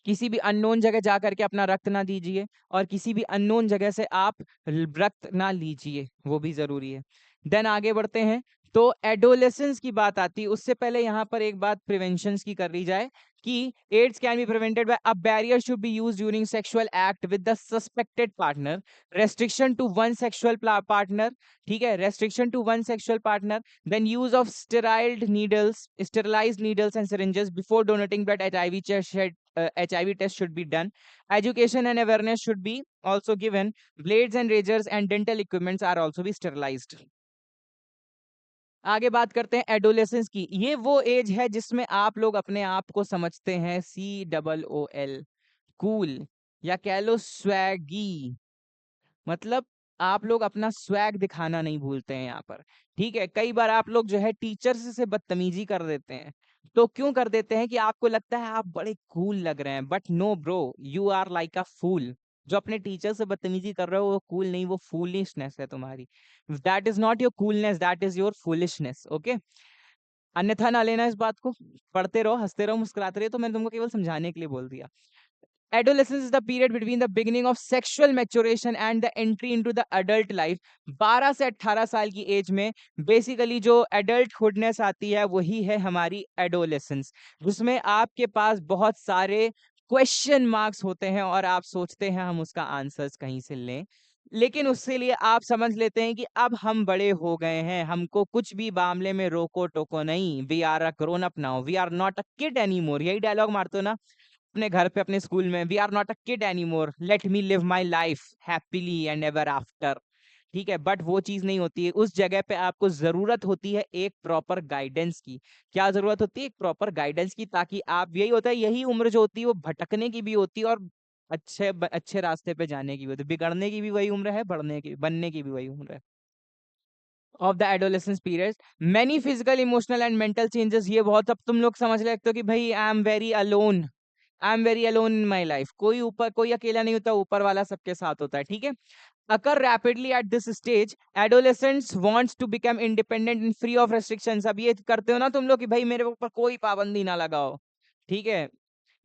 किसी भी अननोन जगह जा करके अपना रक्त ना दीजिए और किसी भी अननोन जगह से आप रक्त ना लीजिए, वो भी जरूरी है। देन आगे बढ़ते हैं, तो एडोलेसेंस की बात आती है, उससे पहले यहाँ पर एक बात प्रिवेंशन की कर ली जाए कि AIDS can be prevented by a barrier should be used during sexual act with the suspected partner, restriction to one sexual partner. ठीक है, restriction to one sexual partner, then use of sterilised needles and syringes before donating blood, HIV test should be done. Education and awareness should be also given. Blades and razors and dental equipments are also be sterilized. आगे बात करते हैं adolescence की। ये वो as है जिसमें आप लोग अपने आप को समझते हैं COOL, कूल, या कह लो स्वैगी। मतलब आप लोग अपना स्वैग दिखाना नहीं भूलते हैं यहाँ पर। ठीक है, कई बार आप लोग जो है टीचर्स से बदतमीजी कर देते हैं, तो क्यों कर देते हैं कि आपको लगता है आप बड़े कूल लग रहे हैं, but no bro, you are like a fool. जो अपने टीचर से बदतमीजी कर रहे हो वो कूल नहीं, वो फूलिशनेस है तुम्हारी। That is not your coolness, that is your foolishness. Okay, अन्यथा ना लेना इस बात को, पढ़ते रहो, हंसते रहो, मुस्कुराते रहो, तो मैंने तुमको केवल समझाने के लिए बोल दिया। Adolescence is the period between the beginning of sexual maturation and the entry into the adult life. 12 से 18 साल की एज में बेसिकली जो एडल्टहुडनेस आती है वही है हमारी एडोलेसेंस, जिसमें आपके पास बहुत सारे क्वेश्चन मार्क्स होते हैं और आप सोचते हैं हम उसका आंसर्स कहीं से लें, लेकिन उससे लिए आप समझ लेते हैं कि अब हम बड़े हो गए हैं, हमको कुछ भी मामले में रोको टोको नहीं। We are a grown up now, we are not a kid any more. यही डायलॉग मारते हो ना अपने घर पे, अपने स्कूल में, we are not a kid any more, let me live my life happily and ever after. ठीक है, बट वो चीज नहीं होती है। उस जगह पे आपको जरूरत होती है एक प्रॉपर गाइडेंस की। क्या जरूरत होती है, एक प्रॉपर गाइडेंस की, ताकि आप, यही होता है, यही उम्र जो होती है वो भटकने की भी होती है और अच्छे रास्ते पे जाने की भी होती है। बिगड़ने की भी वही उम्र है, बढ़ने की, बनने की भी वही उम्र है। Of the adolescence period, many physical, emotional and mental changes. ये बहुत अब तुम लोग समझ लेते हो कि भाई I am very alone in my life. कोई अकेला नहीं होता, ऊपर वाला सबके साथ होता है। ठीक है, occur rapidly at this stage. Adolescents wants to become independent and free of restrictions. अब ये करते हो ना तुम लोग कि भाई मेरे ऊपर कोई पाबंदी ना लगाओ। ठीक है,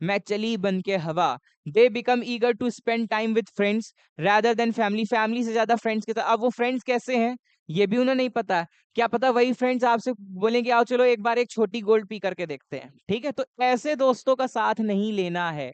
मैं चली बन के हवा। They become eager to spend time with friends rather than family, family से ज्यादा फ्रेंड्स के साथ। अब वो फ्रेंड्स कैसे हैं ये भी उन्हें नहीं पता। क्या पता वही फ्रेंड्स आपसे बोलेंगे आओ चलो एक बार एक छोटी गोल्ड पी करके देखते हैं। ठीक है, तो ऐसे दोस्तों का साथ नहीं लेना है।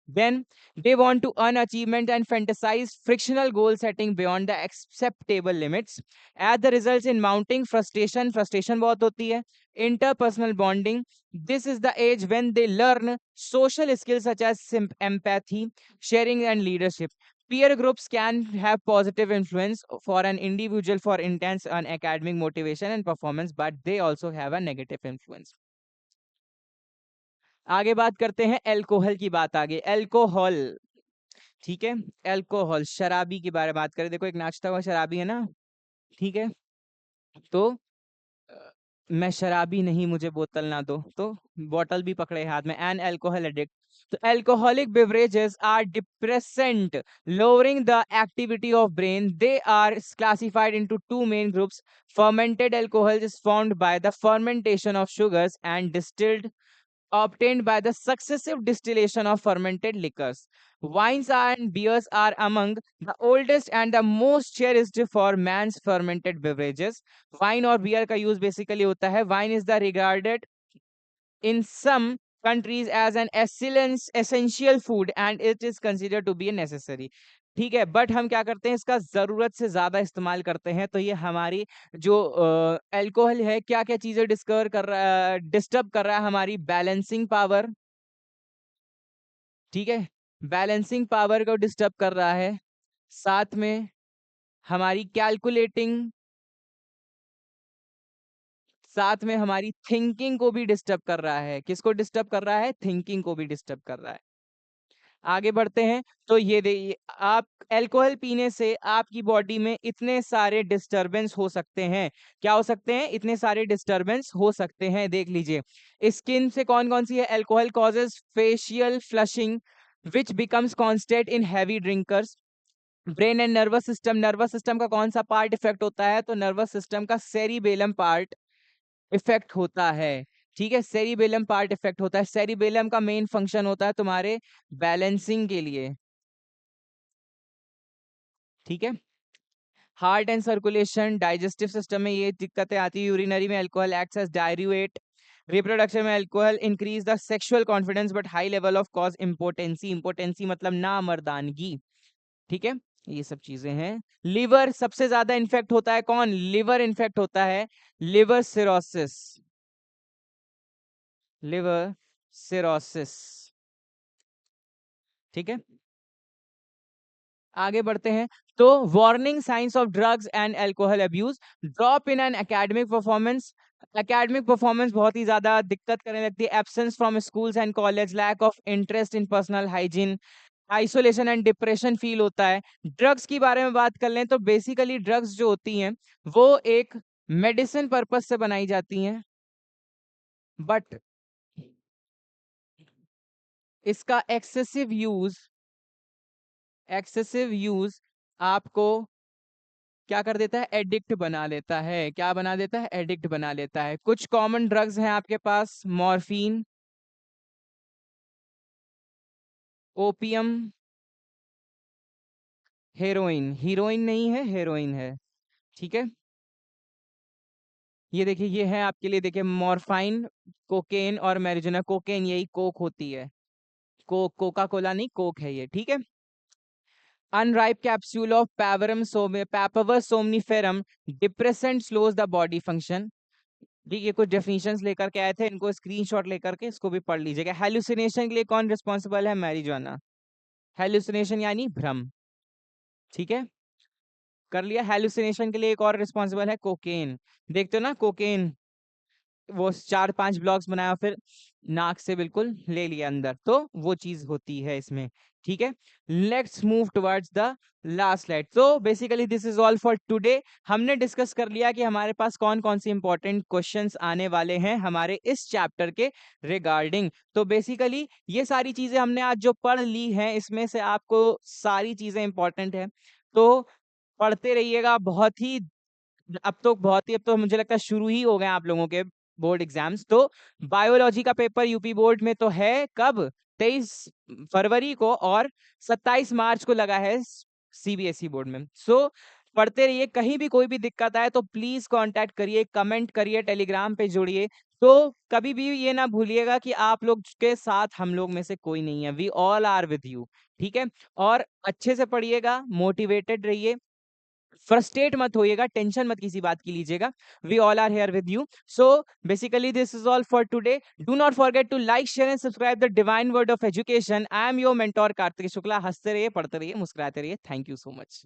Then they want to earn achievement and fantasize frictional goal setting beyond the acceptable limits. As the results in mounting frustration बहुत होती है, interpersonal bonding. This is the age when they learn social skills such as empathy, sharing and leadership. Peer groups can have positive influence for an individual for intense and academic motivation and performance, but they also have a negative influence. आगे बात करते हैं alcohol की बात, आगे alcohol, ठीक है। Alcohol, शराबी के बारे में बात करें, देखो एक नाचता हुआ शराबी है ना, ठीक है। तो अ, मैं शराबी नहीं, मुझे बोतल ना दो, तो बोतल भी पकड़े हाथ में, एन अल्कोहल एडिक्ट। तो alcoholic beverages are depressant, lowering the activity of brain. They are classified into two main groups. Fermented alcohol is formed by the fermentation of sugars and distilled obtained by the successive distillation of fermented liquors. Wines and beers are among the oldest and the most cherished for man's fermented beverages. Wine और beer का use basically होता है, wine is the regarded in some countries as an essential food and it is considered to be a necessary, ठीक है। But हम क्या करते हैं, इसका जरूरत से ज्यादा इस्तेमाल करते हैं, तो ये हमारी जो अल्कोहल है, क्या क्या चीजें डिस्कवर कर रहा है, डिस्टर्ब कर रहा है हमारी बैलेंसिंग पावर, ठीक है। बैलेंसिंग पावर को डिस्टर्ब कर रहा है, साथ में हमारी कैलकुलेटिंग, साथ में हमारी थिंकिंग को भी डिस्टर्ब कर रहा है। किसको डिस्टर्ब कर रहा है? थिंकिंग को भी डिस्टर्ब कर रहा है। आगे बढ़ते हैं, तो ये देखिए, आप अल्कोहल पीने से आपकी बॉडी में इतने सारे डिस्टरबेंस हो सकते हैं। क्या हो सकते हैं? इतने सारे डिस्टरबेंस हो सकते हैं, देख लीजिए। स्किन से कौन कौन सी है? Alcohol causes facial flushing which becomes constant in heavy drinkers. Brain and nervous system का कौन सा पार्ट इफेक्ट होता है? तो नर्वस सिस्टम का सेरिबेलम पार्ट इफेक्ट होता है, ठीक है। सेरिबेलम पार्ट इफेक्ट होता है। सेरिबेलम का मेन फंक्शन होता है तुम्हारे बैलेंसिंग के लिए, ठीक है। Heart and circulation, digestive system में ये दिक्कतें आती है। यूरिनरी में alcohol acts as diuretic. Reproduction में alcohol increase the sexual confidence but high level of cause impotency. Impotency मतलब नामर्दानगी, ठीक है। ये सब चीजें हैं। लिवर सबसे ज्यादा इन्फेक्ट होता है, कौन? लिवर इन्फेक्ट होता है, लिवर सिरोसिस, लिवर सिरोसिस, ठीक है। आगे बढ़ते हैं, तो warning science of drugs and alcohol abuse. Drop in an academic performance, academic performance बहुत ही ज्यादा दिक्कत करने लगती है। Absence from schools and college, lack of interest in personal hygiene, isolation and depression feel होता है। ड्रग्स की बारे में बात कर लें, तो बेसिकली ड्रग्स जो होती हैं वो एक मेडिसिन पर्पस से बनाई जाती हैं, बट इसका एक्सेसिव यूज आपको क्या कर देता है? एडिक्ट बना लेता है। क्या बना देता है? एडिक्ट बना लेता है। कुछ कॉमन ड्रग्स हैं आपके पास, मॉर्फिन, ओपियम, हेरोइन। हीरोइन नहीं है, हेरोइन है, ठीक है। ये देखिए, ये है आपके लिए, देखिए मॉर्फाइन, कोकेन और मैरिजुना। कोकेन यही कोक होती है, कोका कोला नहीं, कोक है ये, ठीक है। Unripe capsule of Papaver somniferum depressant slows the body function. ठीक है, कुछ डेफिनेशंस लेकर के आए थे, इनको स्क्रीनशॉट लेकर के इसको भी पढ़ लीजिएगा। हेलुसिनेशन के लिए कौन रिस्पॉन्सिबल है? मैरिजुआना। हेलुसिनेशन यानी भ्रम, ठीक है, कर लिया। हेलुसिनेशन के लिए एक और रिस्पॉन्सिबल है, कोकेन। देखते हो ना, कोकेन वो 4-5 ब्लॉक्स बनाया, फिर नाक से बिल्कुल ले लिया अंदर, तो वो चीज होती है इसमें, ठीक है। Let's move towards the last slide. तो basically this is all for today. हमने डिस्कस कर लिया कि हमारे पास कौन कौन सी इंपॉर्टेंट क्वेश्चंस आने वाले हैं हमारे इस चैप्टर के रिगार्डिंग। तो बेसिकली ये सारी चीजें हमने आज जो पढ़ ली हैं, इसमें से आपको सारी चीजें इंपॉर्टेंट है, तो पढ़ते रहिएगा। अब तो मुझे लगता है शुरू ही हो गए आप लोगों के बोर्ड एग्जाम्स। तो बायोलॉजी का पेपर यूपी बोर्ड में तो है कब? 23 फरवरी को, और 27 मार्च को लगा है सीबीएसई बोर्ड में। सो पढ़ते रहिए। कहीं भी कोई भी दिक्कत आए तो प्लीज कांटेक्ट करिए, कमेंट करिए, टेलीग्राम पे जुड़िए। तो कभी भी ये ना भूलिएगा कि आप लोग के साथ हम लोग में से कोई नहीं है, we all are with you, ठीक है। और अच्छे से पढ़िएगा, मोटिवेटेड रहिए, फ्रस्ट्रेट मत होइएगा, टेंशन मत किसी बात की लीजिएगा। We all are here with you. So basically this is all for today. Do not forget to like, share and subscribe the divine word of education. I am your mentor Kartik Shukla. हंसते रहिए, पढ़ते रहिए, मुस्कुराते रहिए। Thank you so much.